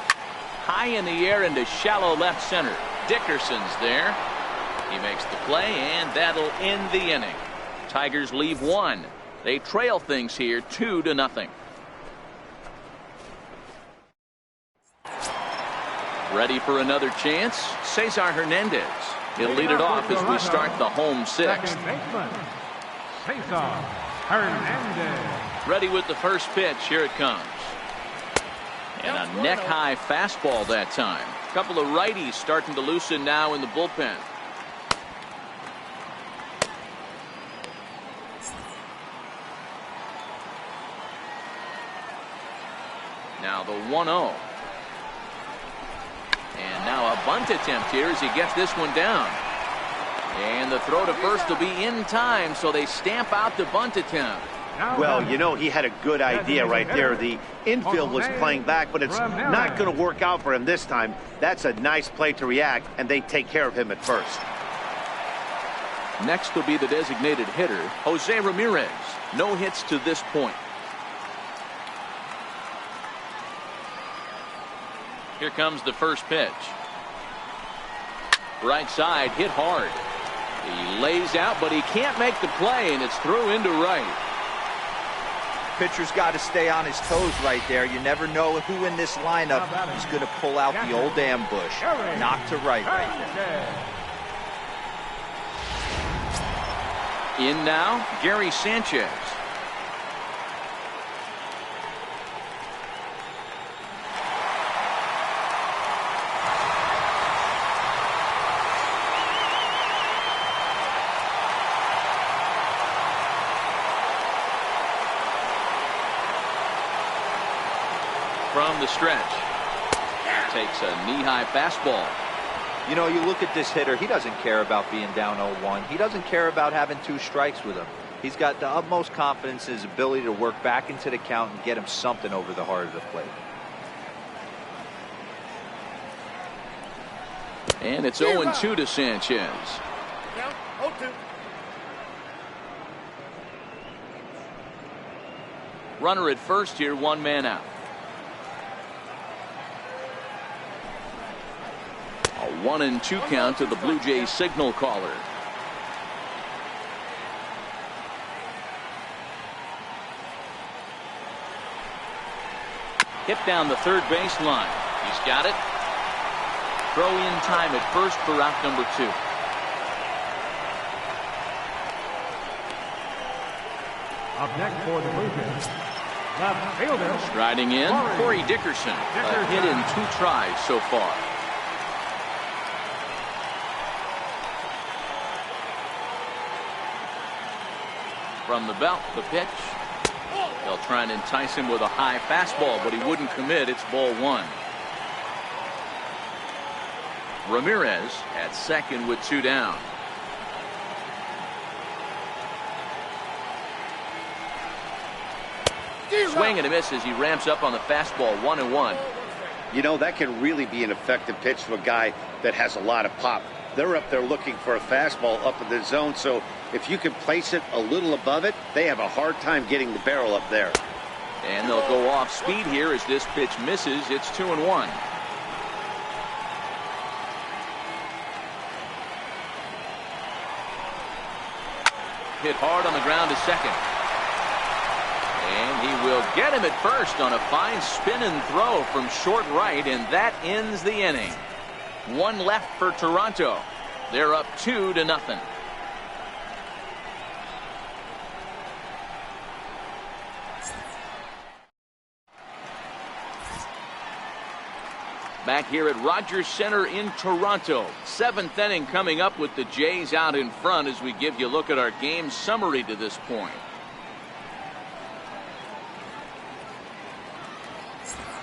High in the air into shallow left center. Dickerson's there. He makes the play, and that'll end the inning. Tigers leave one. They trail things here 2-0. Ready for another chance? Cesar Hernandez. He'll lead it off as we start the home sixth. Second baseman, Cesar Hernandez. Ready with the first pitch. Here it comes. And a neck-high fastball that time. A couple of righties starting to loosen now in the bullpen. Now the 1-0. And now a bunt attempt here as he gets this one down. And the throw to first will be in time, so they stamp out the bunt attempt. Well, you know, he had a good idea right there. The infield was playing back, but it's not going to work out for him this time. That's a nice play to react, and they take care of him at first. Next will be the designated hitter, Jose Ramirez. No hits to this point. Here comes the first pitch. Right side, hit hard. He lays out, but he can't make the play, and it's through into right. Pitcher's got to stay on his toes right there. You never know who in this lineup is going to pull out the old ambush. Knock to right there. In now, Gary Sanchez. From the stretch. Takes a knee-high fastball. You know, you look at this hitter, he doesn't care about being down 0-1. He doesn't care about having 2 strikes with him. He's got the utmost confidence in his ability to work back into the count and get him something over the heart of the plate. And it's 0-2 to Sanchez. Count 0-2. Runner at first here, 1 man out. A 1-2 count to the Blue Jays signal caller. Hit down the third baseline. He's got it. Throw in time at first for out number 2. Up next for the Blue Jays, left fielder. Striding in, Corey Dickerson. A hit in 2 tries so far. From the belt, the pitch. They'll try and entice him with a high fastball, but he wouldn't commit. It's ball 1. Ramirez at second with 2 down. Swing and a miss as he ramps up on the fastball. 1-1. You know, that can really be an effective pitch to a guy that has a lot of pop. They're up there looking for a fastball up in the zone, so if you can place it a little above it, they have a hard time getting the barrel up there. And they'll go off speed here as this pitch misses. It's 2-1. Hit hard on the ground to second. And he will get him at first on a fine spin and throw from short right, and that ends the inning. 1 left for Toronto. They're up 2-0. Back here at Rogers Center in Toronto. 7th inning coming up with the Jays out in front as we give you a look at our game summary to this point.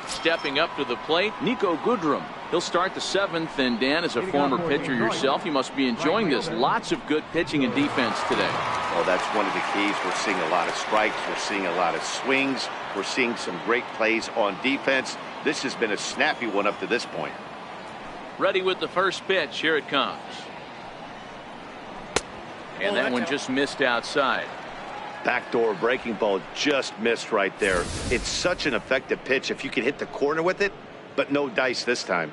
Stepping up to the plate, Nico Goodrum. He'll start the 7th, and Dan, as a former pitcher yourself, you must be enjoying this. Lots of good pitching and defense today. Well, that's one of the keys. We're seeing a lot of strikes. We're seeing a lot of swings. We're seeing some great plays on defense. This has been a snappy one up to this point. Ready with the first pitch. Here it comes. And that one just missed outside. Backdoor breaking ball just missed right there. It's such an effective pitch if you can hit the corner with it, but no dice this time.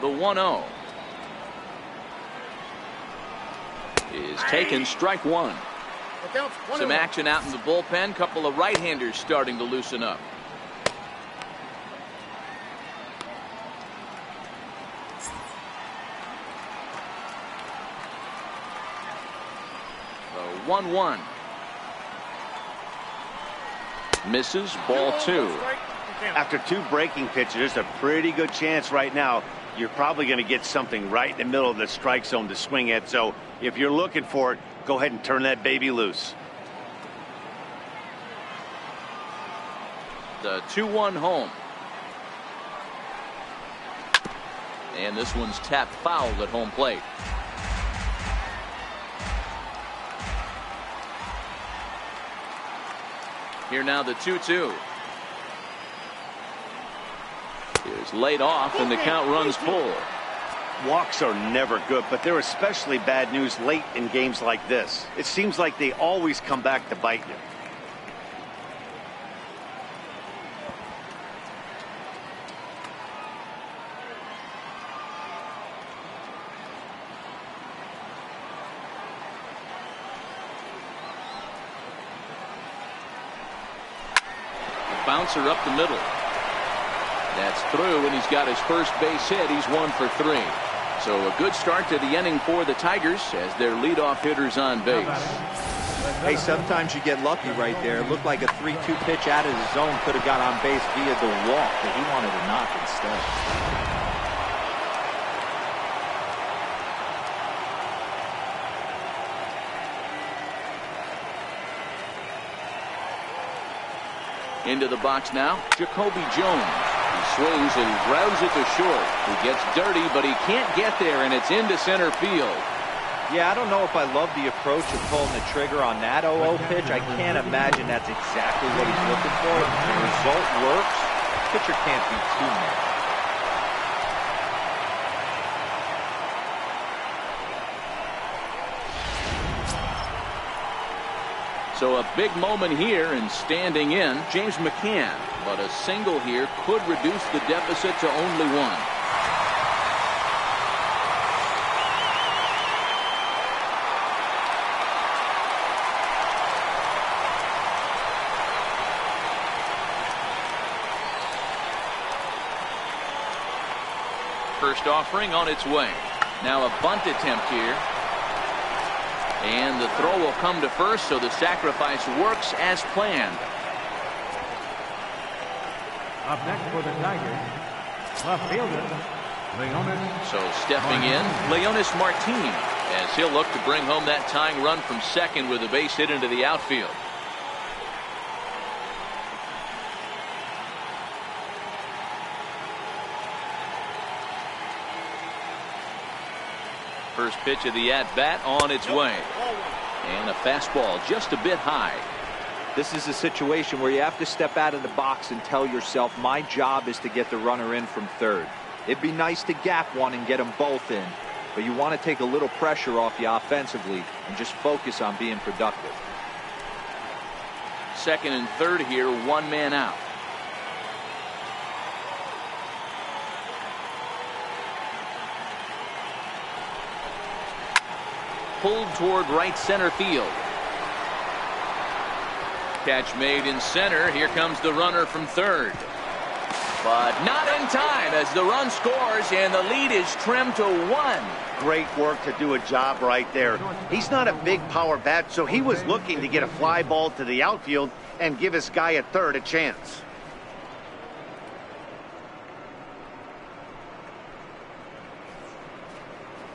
The 1-0 is taken, strike 1. Some action out in the bullpen. Couple of right-handers starting to loosen up. The 1-1. Misses, ball 2. After 2 breaking pitches, there's a pretty good chance right now you're probably going to get something right in the middle of the strike zone to swing at. So if you're looking for it, go ahead and turn that baby loose. The 2-1 home. And this one's tapped foul at home plate. Here now the 2-2. Is laid off and the count runs full. Walks are never good, but they're especially bad news late in games like this. It seems like they always come back to bite you. A bouncer up the middle. That's through, and he's got his first base hit. He's 1 for 3. So a good start to the inning for the Tigers as their leadoff hitters on base. Hey, sometimes you get lucky right there. It looked like a 3-2 pitch out of the zone could have got on base via the walk, but he wanted to knock instead. Into the box now, Jacoby Jones. Swings and grounds it to short. He gets dirty, but he can't get there, and it's into center field. Yeah, I don't know if I love the approach of pulling the trigger on that 0-0 pitch. I can't imagine that's exactly what he's looking for. If the result works, pitcher can't be too mad. So a big moment here, and standing in, James McCann. But a single here could reduce the deficit to only 1. First offering on its way. Now a bunt attempt here. And the throw will come to first, so the sacrifice works as planned. Up next for the Tigers, left fielder, Leonis. So stepping in, Leonis Martin, as he'll look to bring home that tying run from second with a base hit into the outfield. First pitch of the at-bat on its way. And a fastball just a bit high. This is a situation where you have to step out of the box and tell yourself, my job is to get the runner in from third. It'd be nice to gap one and get them both in, but you want to take a little pressure off you offensively and just focus on being productive. Second and third here, 1 man out. Pulled toward right center field. Catch made in center. Here comes the runner from third. But not in time as the run scores and the lead is trimmed to 1. Great work to do a job right there. He's not a big power bat, so he was looking to get a fly ball to the outfield and give his guy at third a chance.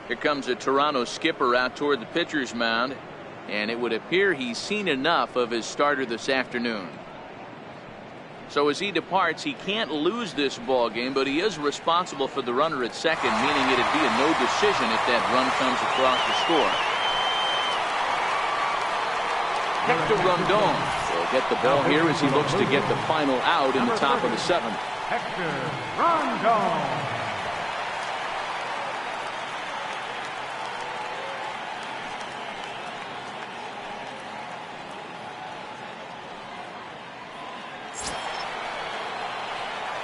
Here comes a Toronto skipper out toward the pitcher's mound, and it would appear he's seen enough of his starter this afternoon. So as he departs, he can't lose this ball game, but he is responsible for the runner at second, meaning it'd be a no decision if that run comes across the score. Hector Rondon will get the ball here as he looks to get the final out in the top of the 7th. Hector Rondon.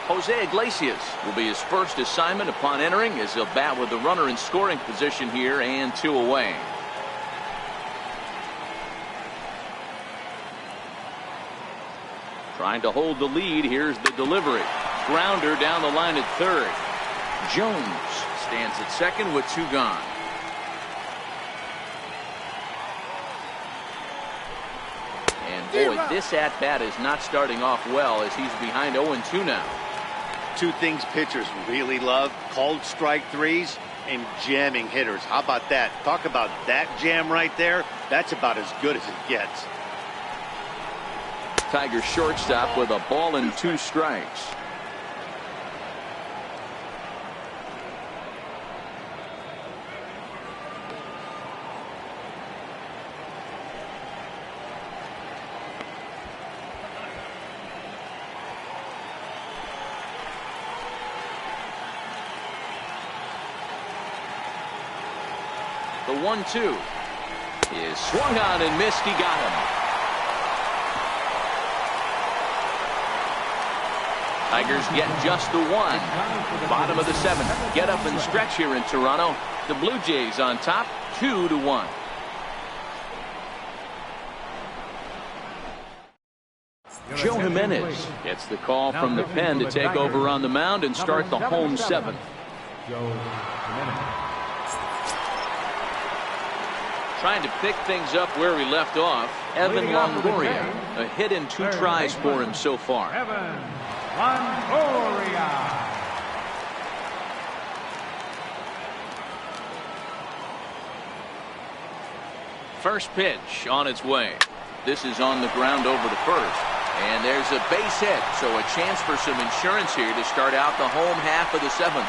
Jose Iglesias will be his first assignment upon entering as he'll bat with the runner in scoring position here and 2 away. Trying to hold the lead. Here's the delivery. Grounder down the line at third. Jones stands at second with 2 gone. And boy, this at-bat is not starting off well as he's behind 0-2 now. 2 things pitchers really love: called strike threes and jamming hitters. How about that? Talk about that jam right there. That's about as good as it gets. Tigers shortstop with a ball and 2 strikes. The 1-2 is swung on and missed. He got him. Tigers get just the 1. Bottom of the 7th. Get up and stretch here in Toronto. The Blue Jays on top, 2-1. Joe Jimenez gets the call from the pen to take over on the mound and start the home 7th. Trying to pick things up where he left off, Evan Longoria. A hit in 2 tries for him so far. Evan Longoria. First pitch on its way. This is on the ground over to first. And there's a base hit, so a chance for some insurance here to start out the home half of the 7th.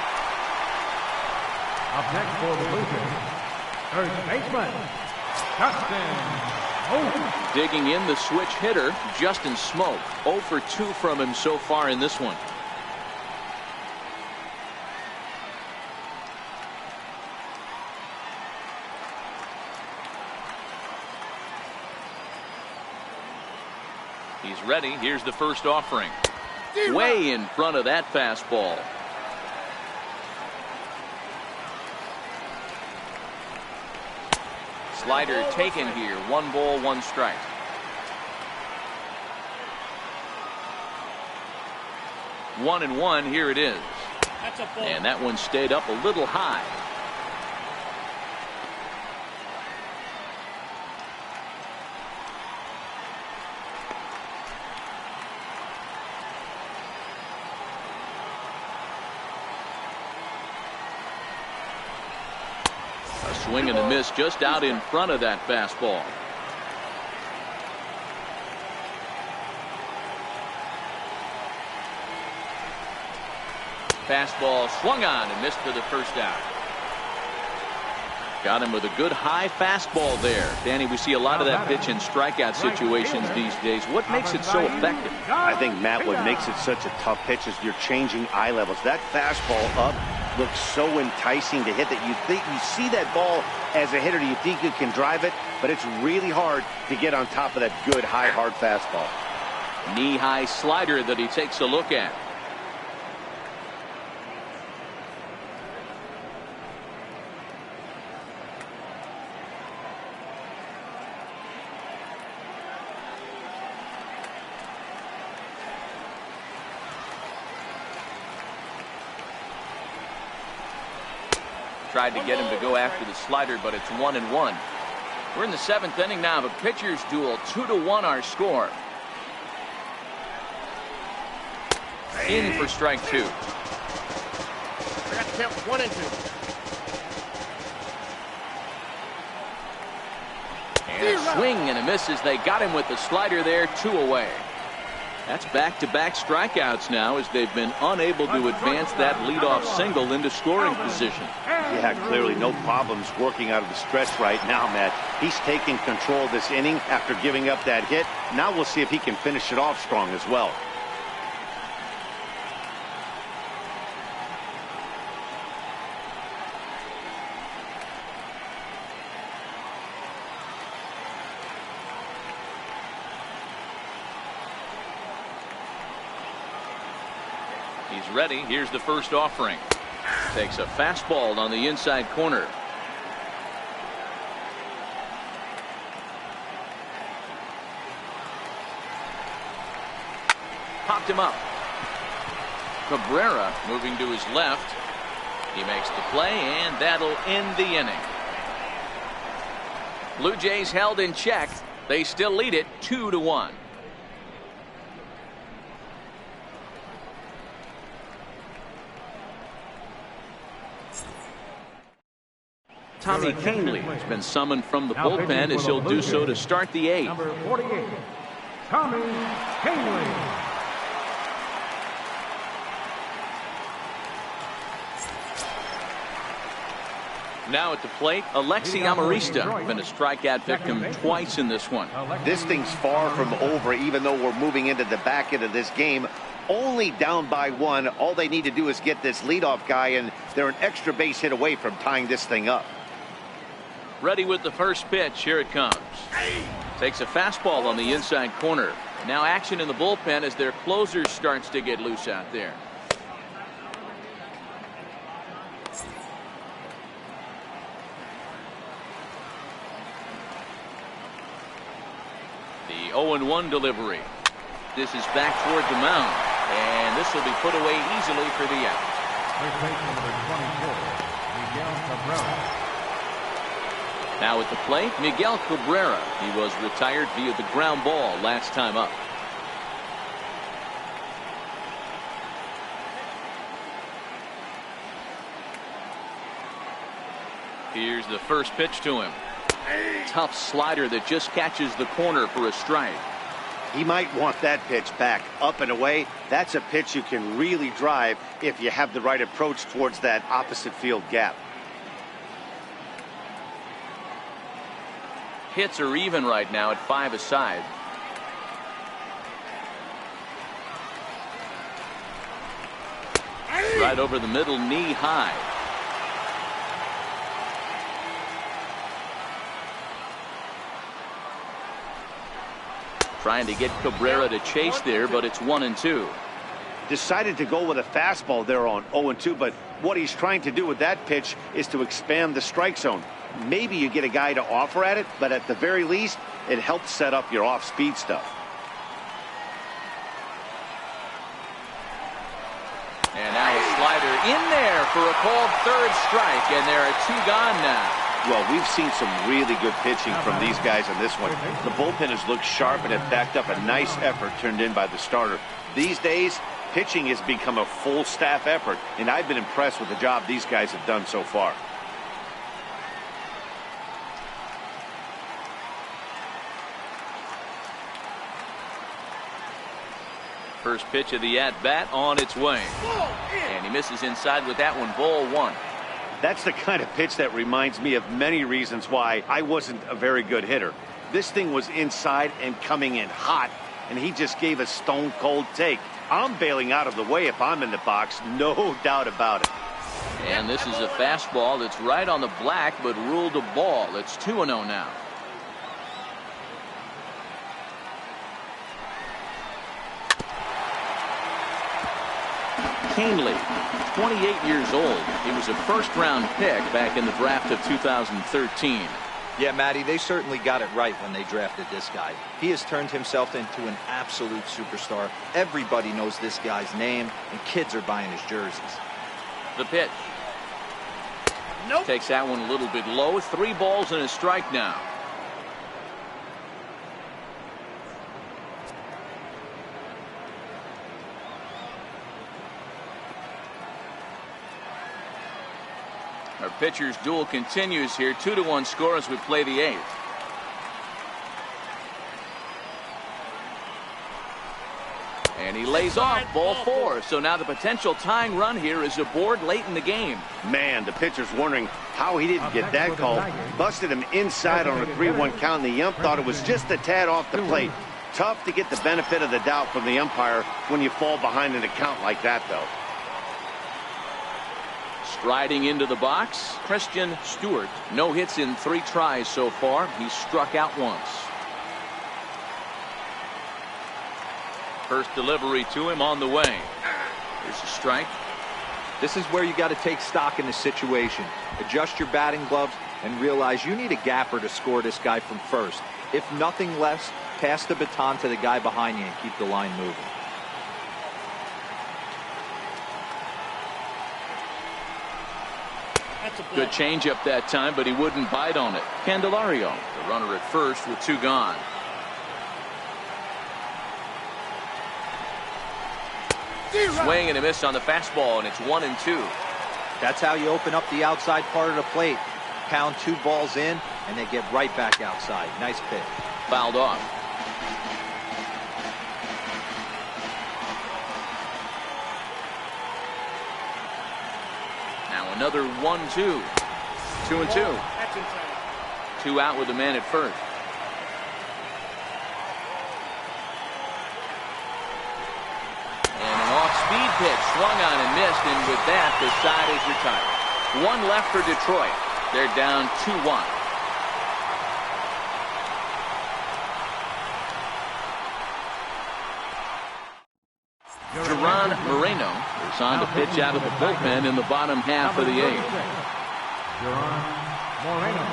Up next for the Blue Jays, third baseman, Justin Smoak. Digging in the switch hitter, Justin Smoak. 0 for 2 from him so far in this one. He's ready. Here's the first offering. Way in front of that fastball. Slider taken here. 1 ball, 1 strike. One and 1. Here it is. And that one stayed up a little high. Swing and a miss just out in front of that fastball. Fastball swung on and missed for the first out. Got him with a good high fastball there. Danny, we see a lot of that pitch in strikeout situations these days. What makes it so effective? I think, Matt, what makes it such a tough pitch is you're changing eye levels. That fastball up looks so enticing to hit that you think you see that ball as a hitter, you think you can drive it, but it's really hard to get on top of that good high hard fastball. Knee-high slider that he takes a look at. Tried to get him to go after the slider, but it's 1-1. We're in the 7th inning now of a pitcher's duel. 2-1 our score. In for strike 2. I got to count 1 and 2. And a swing and a miss as they got him with the slider there. 2 away. That's back-to-back strikeouts now as they've been unable to advance that leadoff single into scoring position. Yeah, clearly no problems working out of the stretch right now, Matt. He's taking control of this inning after giving up that hit. Now we'll see if he can finish it off strong as well. He's ready. Here's the first offering. Takes a fastball on the inside corner. picked him up. Cabrera moving to his left. He makes the play, and that'll end the inning. Blue Jays held in check. They still lead it 2-1. Tommy Canley has been summoned from the bullpen as he'll do so to start the eighth. Number 48, Tommy Canley. Now at the plate, Alexi Amarista, been a strikeout victim twice in this one. This thing's far from over, even though we're moving into the back end of this game. Only down by one. All they need to do is get this leadoff guy, and they're an extra base hit away from tying this thing up. Ready with the first pitch. Here it comes. Takes a fastball on the inside corner. Now action in the bullpen as their closer starts to get loose out there. The 0-1 delivery. This is back toward the mound, and this will be put away easily for the out. First baseman number 24, Miguel Cabrera. Now at the plate, Miguel Cabrera. He was retired via the ground ball last time up. Here's the first pitch to him. Tough slider that just catches the corner for a strike. He might want that pitch back, up and away. That's a pitch you can really drive if you have the right approach towards that opposite field gap. Hits are even right now at 5 aside. Right over the middle, knee high. Trying to get Cabrera to chase there, but it's 1-2. Decided to go with a fastball there on 0-2, but what he's trying to do with that pitch is to expand the strike zone. Maybe you get a guy to offer at it, but at the very least, it helps set up your off-speed stuff. And now a slider in there for a called third strike, and there are 2 gone now. Well, we've seen some really good pitching from these guys in this one. The bullpen has looked sharp and have backed up a nice effort turned in by the starter. These days, pitching has become a full staff effort, and I've been impressed with the job these guys have done so far. First pitch of the at-bat on its way. And he misses inside with that one, ball 1. That's the kind of pitch that reminds me of many reasons why I wasn't a very good hitter. This thing was inside and coming in hot, and he just gave a stone-cold take. I'm bailing out of the way if I'm in the box, no doubt about it. And this is a fastball that's right on the black, but ruled a ball. It's 2-0 now. Canley, 28 years old. He was a first-round pick back in the draft of 2013. Yeah, Matty, they certainly got it right when they drafted this guy. He has turned himself into an absolute superstar. Everybody knows this guy's name, and kids are buying his jerseys. The pitch. Nope. Takes that one a little bit low. 3 balls and a strike now. Our pitcher's duel continues here. 2-1 score as we play the 8th. And he lays off, ball 4. So now the potential tying run here is aboard late in the game. Man, the pitcher's wondering how he didn't get that call. Busted him inside on a 3-1 count, and the ump thought it was just a tad off the plate. Tough to get the benefit of the doubt from the umpire when you fall behind in a count like that, though. Striding into the box, Christian Stewart. No hits in 3 tries so far. He's struck out once. First delivery to him on the way. Here's a strike. This is where you got to take stock in the situation. Adjust your batting gloves and realize you need a gapper to score this guy from first. If nothing less, pass the baton to the guy behind you and keep the line moving. That's a play. Good changeup that time, but he wouldn't bite on it. Candelario, the runner at first with 2 gone. Swing and a miss on the fastball, and it's 1-2. That's how you open up the outside part of the plate. Pound 2 balls in, and they get right back outside. Nice pitch. Fouled off. Now another 1-2. 2-2. That's inside. 2 out with the man at first. And an off-speed pitch swung on and missed, and with that, the side is retired. 1 left for Detroit. They're down 2-1. Jeron Moreno is on to pitch out of the bullpen in the bottom half of the 8th. Jeron Moreno.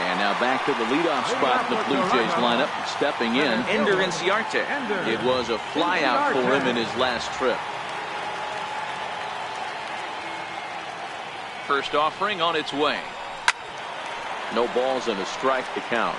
And now back to the leadoff spot in the Blue Jays lineup. Stepping in, Ender Inciarte. It was a flyout for him in his last trip. First offering on its way. No balls and a strike to count.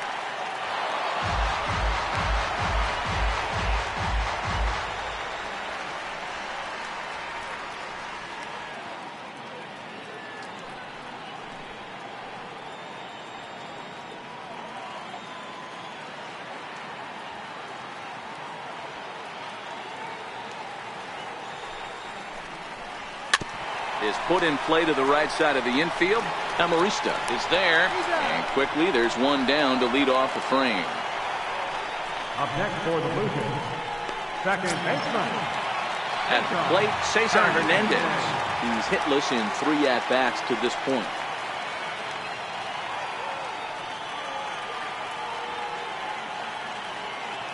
Is put in play to the right side of the infield. Amarista is there, and quickly there's 1 down to lead off the frame. Up next for the Blue Jays, second baseman. At the plate, Cesar Hernandez. He's hitless in 3 at-bats to this point.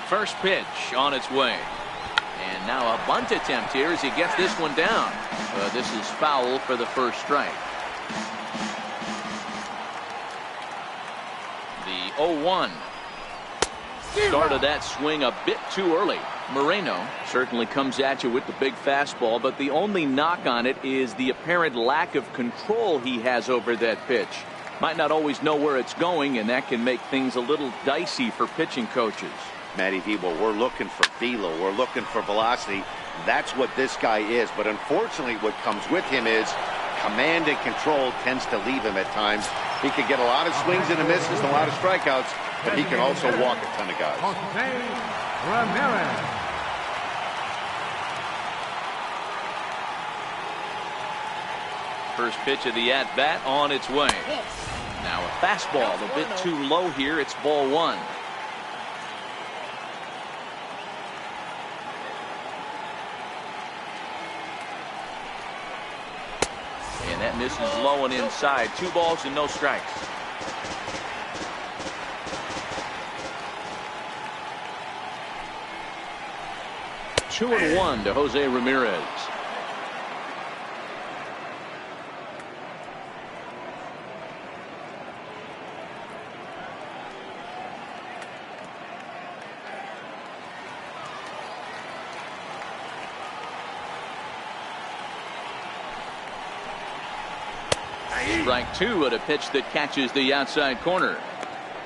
First pitch on its way. And now a bunt attempt here as he gets this one down. This is foul for the first strike. The 0-1. Started that swing a bit too early. Moreno certainly comes at you with the big fastball, but the only knock on it is the apparent lack of control he has over that pitch. Might not always know where it's going, and that can make things a little dicey for pitching coaches. Matty Debo, we're looking for velo. We're looking for velocity. That's what this guy is. But unfortunately, what comes with him is command and control tends to leave him at times. He could get a lot of swings and misses and a lot of strikeouts, but he can also walk a ton of guys. Ramirez. First pitch of the at-bat on its way. Now a fastball a bit too low here. It's ball 1. And that misses low and inside. 2 balls and no strikes. Two and 1 to Jose Ramirez. Strike 2 at a pitch that catches the outside corner.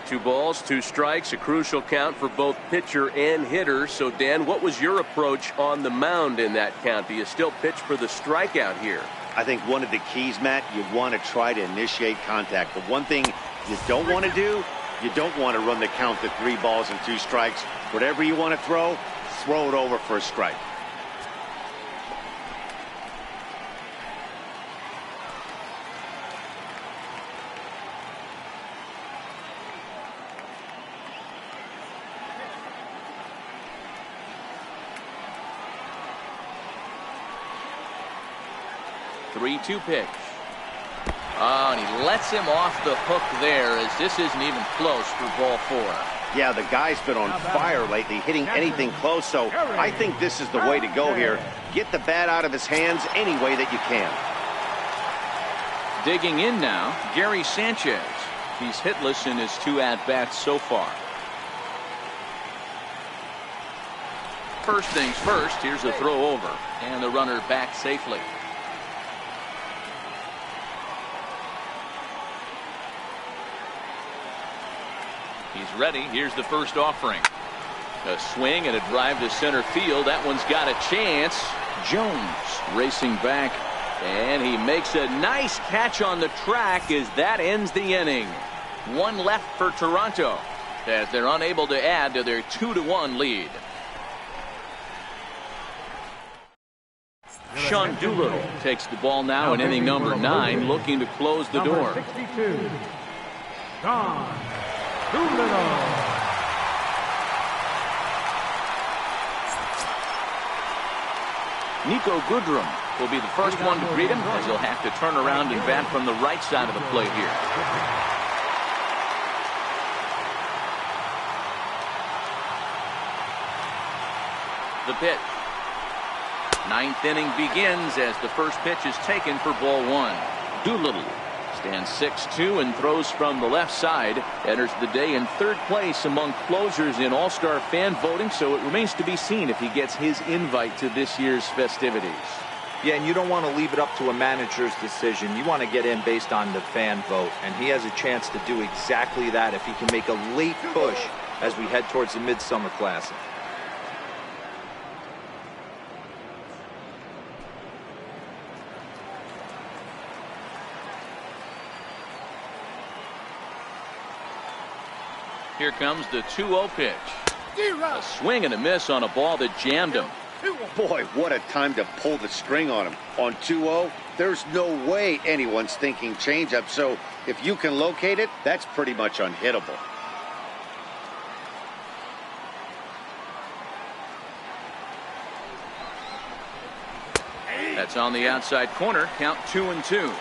2 balls, 2 strikes, a crucial count for both pitcher and hitter. So, Dan, what was your approach on the mound in that count? Do you still pitch for the strikeout here? I think one of the keys, Matt, you want to try to initiate contact. The one thing you don't want to do, you don't want to run the count to 3 balls and 2 strikes. Whatever you want to throw it over for a strike. Three-two pitch. Oh, and he lets him off the hook there, as this isn't even close for ball 4. Yeah, the guy's been on fire lately, hitting anything close, so I think this is the way to go here. Get the bat out of his hands any way that you can. Digging in now, Gary Sanchez. He's hitless in his 2 at-bats so far. First things first, here's a throw over, and the runner back safely. He's ready. Here's the first offering. A swing and a drive to center field. That one's got a chance. Jones racing back, and he makes a nice catch on the track as that ends the inning. One left for Toronto as they're unable to add to their 2-1 lead. Sean Doolittle takes the ball now in inning number 9, looking to close the door. 62, Sean Doolittle. Nico Goodrum will be the first one to greet him, as he'll have to turn around and bat from the right side of the plate here. The pitch. Ninth inning begins as the first pitch is taken for ball 1. Doolittle stands 6'2" and throws from the left side. Enters the day in 3rd place among closers in All-Star fan voting, so it remains to be seen if he gets his invite to this year's festivities. Yeah, and you don't want to leave it up to a manager's decision. You want to get in based on the fan vote, and he has a chance to do exactly that if he can make a late push as we head towards the Midsummer Classic. Here comes the 2-0 pitch. A swing and a miss on a ball that jammed him. Boy, what a time to pull the string on him. On 2-0, there's no way anyone's thinking changeup, so if you can locate it, that's pretty much unhittable. That's on the outside corner. Count 2-2.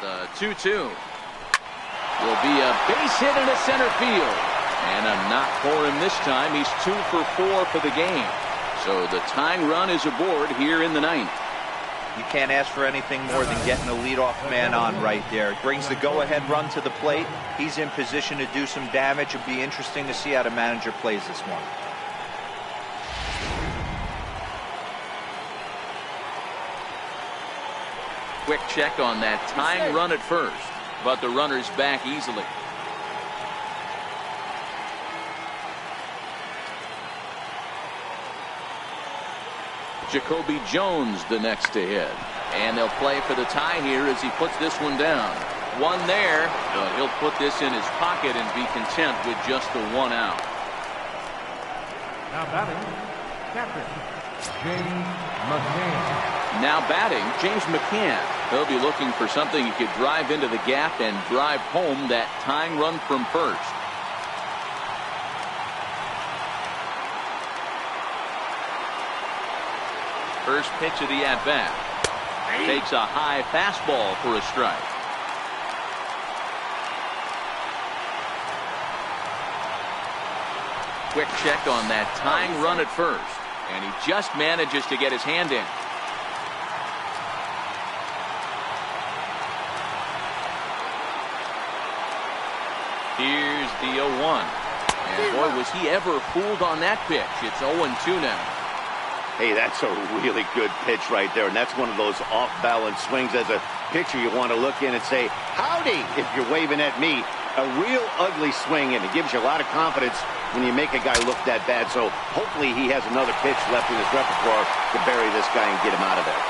The 2-2 will be a base hit into center field, and a knock for him this time. He's 2 for 4 for the game, so the tying run is aboard here in the 9th. You can't ask for anything more than getting a leadoff man on right there. It brings the go-ahead run to the plate. He's in position to do some damage. It'll be interesting to see how the manager plays this one. Quick check on that tying run at first, but the runner's back easily. Jacoby Jones the next to hit, and they'll play for the tie here as he puts this one down. One there, but he'll put this in his pocket and be content with just the 1 out. Now batting, captain James McCann. Now batting, James McCann. He'll be looking for something he could drive into the gap and drive home that tying run from first. First pitch of the at-bat. Takes a high fastball for a strike. Quick check on that tying run at first, and he just manages to get his hand in. Here's the 0-1. And boy, was he ever fooled on that pitch. It's 0-2 now. Hey, that's a really good pitch right there, and that's one of those off-balance swings. As a pitcher, you want to look in and say, howdy, if you're waving at me. A real ugly swing, and it gives you a lot of confidence when you make a guy look that bad. So hopefully he has another pitch left in his repertoire to bury this guy and get him out of there.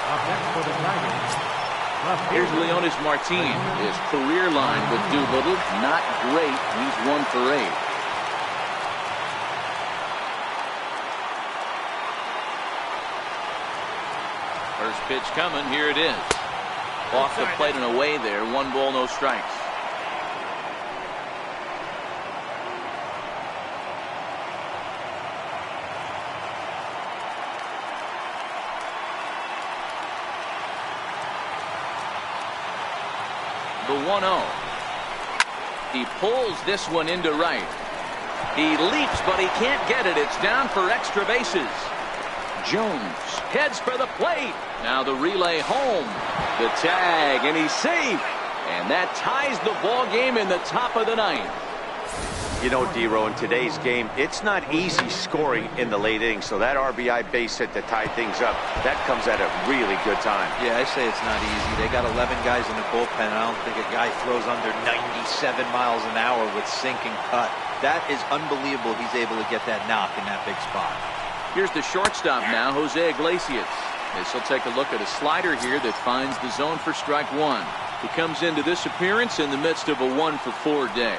Up next for the Tigers. Here's Leonis Martin. His career line with Doolittle, not great. He's 1 for 8. First pitch coming. Here it is. Off the plate and away there. 1 ball, no strikes. The 1-0. He pulls this one into right. He leaps, but he can't get it. It's down for extra bases. Jones heads for the plate. Now the relay home. The tag, and he's safe. And that ties the ball game in the top of the ninth. You know, D-Row, in today's game, it's not easy scoring in the late innings, so that RBI base hit to tie things up, that comes at a really good time. Yeah, I say it's not easy. They got 11 guys in the bullpen. I don't think a guy throws under 97 miles an hour with sinking cut. That is unbelievable he's able to get that knock in that big spot. Here's the shortstop now, Jose Iglesias. This will take a look at a slider here that finds the zone for strike one. He comes into this appearance in the midst of a 1-for-4 day.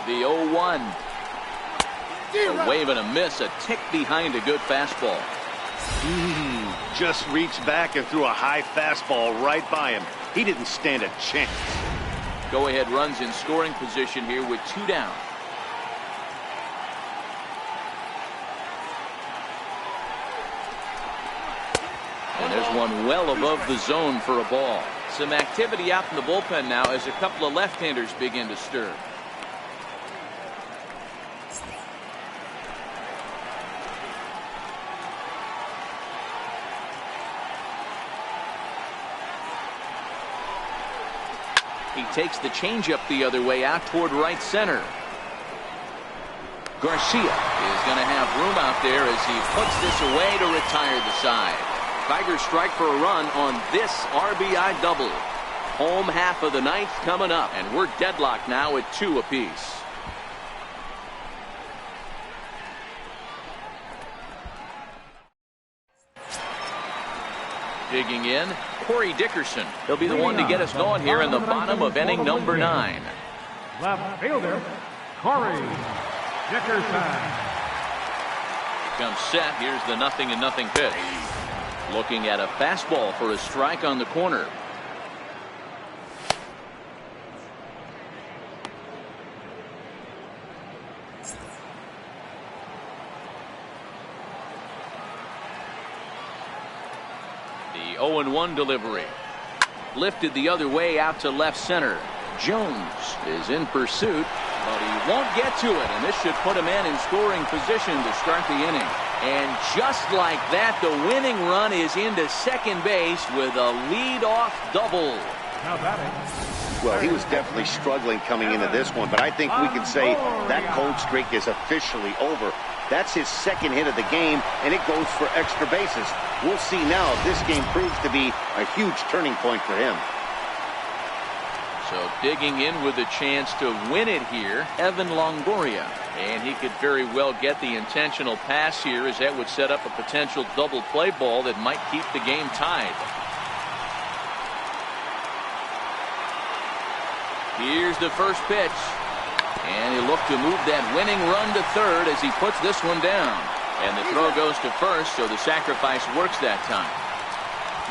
The 0-1. A wave and a miss, a tick behind a good fastball. Just reached back and threw a high fastball right by him. He didn't stand a chance. Go-ahead runs in scoring position here with 2 down. And there's one well above the zone for a ball. Some activity out in the bullpen now as a couple of left-handers begin to stir. He takes the changeup the other way out toward right center. Garcia is going to have room out there as he puts this away to retire the side. Tigers strike for a run on this RBI double. Home half of the ninth coming up, and we're deadlocked now at 2 apiece. Digging in, Corey Dickerson. He'll be the one to get us going here in the bottom of inning number 9. Left fielder, Corey Dickerson. Comes set. Here's the 0-0 pitch. Looking at a fastball for a strike on the corner. The 0-1 delivery. Lifted the other way out to left center. Jones is in pursuit, but he won't get to it, and this should put him in scoring position to start the inning. And just like that, the winning run is into second base with a lead-off double. Now batting. Well, he was definitely struggling coming into this one, but I think we can say that cold streak is officially over. That's his second hit of the game, and it goes for extra bases. We'll see now if this game proves to be a huge turning point for him. So digging in with a chance to win it here, Evan Longoria. And he could very well get the intentional pass here, as that would set up a potential double play ball that might keep the game tied. Here's the first pitch. And he looked to move that winning run to third as he puts this one down. And the throw goes to first, so the sacrifice works that time.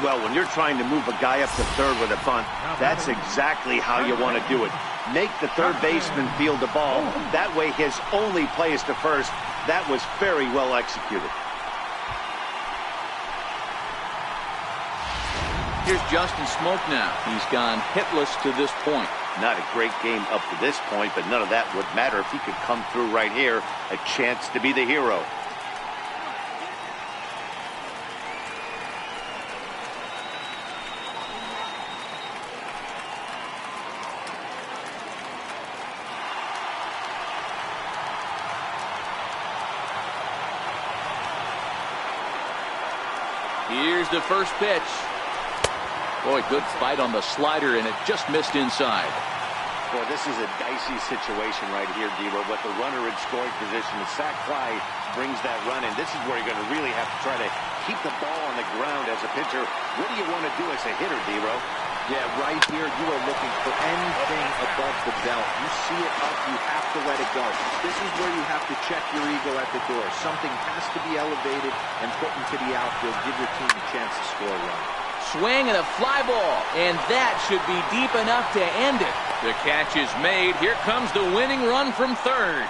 Well, when you're trying to move a guy up to third with a bunt, that's exactly how you want to do it. Make the third baseman field the ball. That way his only play is to first. That was very well executed. Here's Justin Smoke now. He's gone hitless to this point. Not a great game up to this point, but none of that would matter if he could come through right here. A chance to be the hero. Here's the first pitch. Boy, good fight on the slider, and it just missed inside. Boy, this is a dicey situation right here, D-Row. But the runner in scoring position, the sac fly brings that run in. This is where you're going to really have to try to keep the ball on the ground as a pitcher. What do you want to do as a hitter, D-Row? Yeah, right here, you are looking for anything above the belt. You see it up, you have to let it go. This is where you have to check your ego at the door. Something has to be elevated and put into the outfield. Give your team a chance to score a run. Swing and a fly ball, and that should be deep enough to end it. The catch is made. Here comes the winning run from third.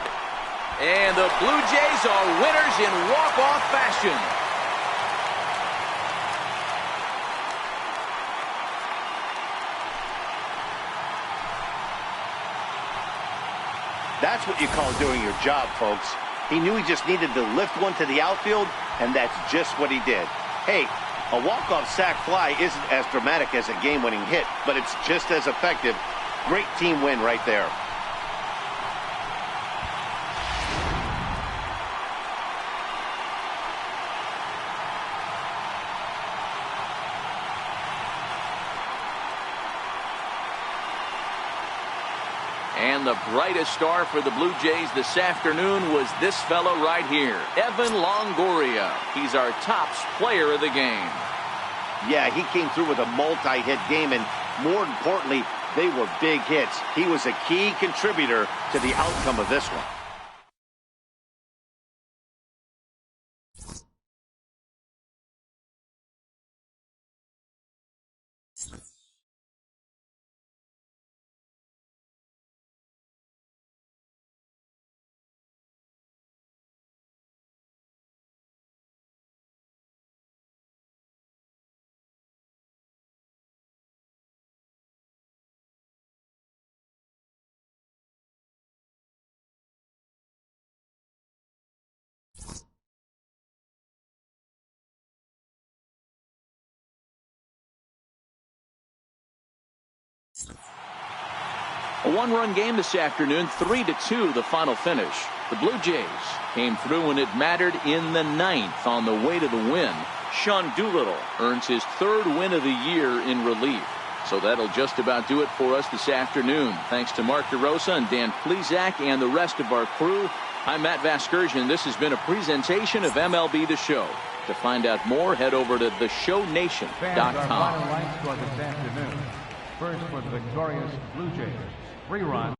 And the Blue Jays are winners in walk-off fashion. That's what you call doing your job, folks. He knew he just needed to lift one to the outfield, and that's just what he did. Hey, a walk-off sac fly isn't as dramatic as a game-winning hit, but it's just as effective. Great team win right there. And the brightest star for the Blue Jays this afternoon was this fellow right here, Evan Longoria. He's our top player of the game. Yeah, he came through with a multi-hit game, and more importantly, they were big hits. He was a key contributor to the outcome of this one. A one-run game this afternoon, 3-2 the final finish. The Blue Jays came through when it mattered in the ninth on the way to the win. Sean Doolittle earns his third win of the year in relief. So that'll just about do it for us this afternoon. Thanks to Mark DeRosa and Dan Plesac and the rest of our crew. I'm Matt Vasgersian. This has been a presentation of MLB The Show. To find out more, head over to theshownation.com. Fans, our final line score this afternoon. First for the victorious Blue Jays. 3 runs.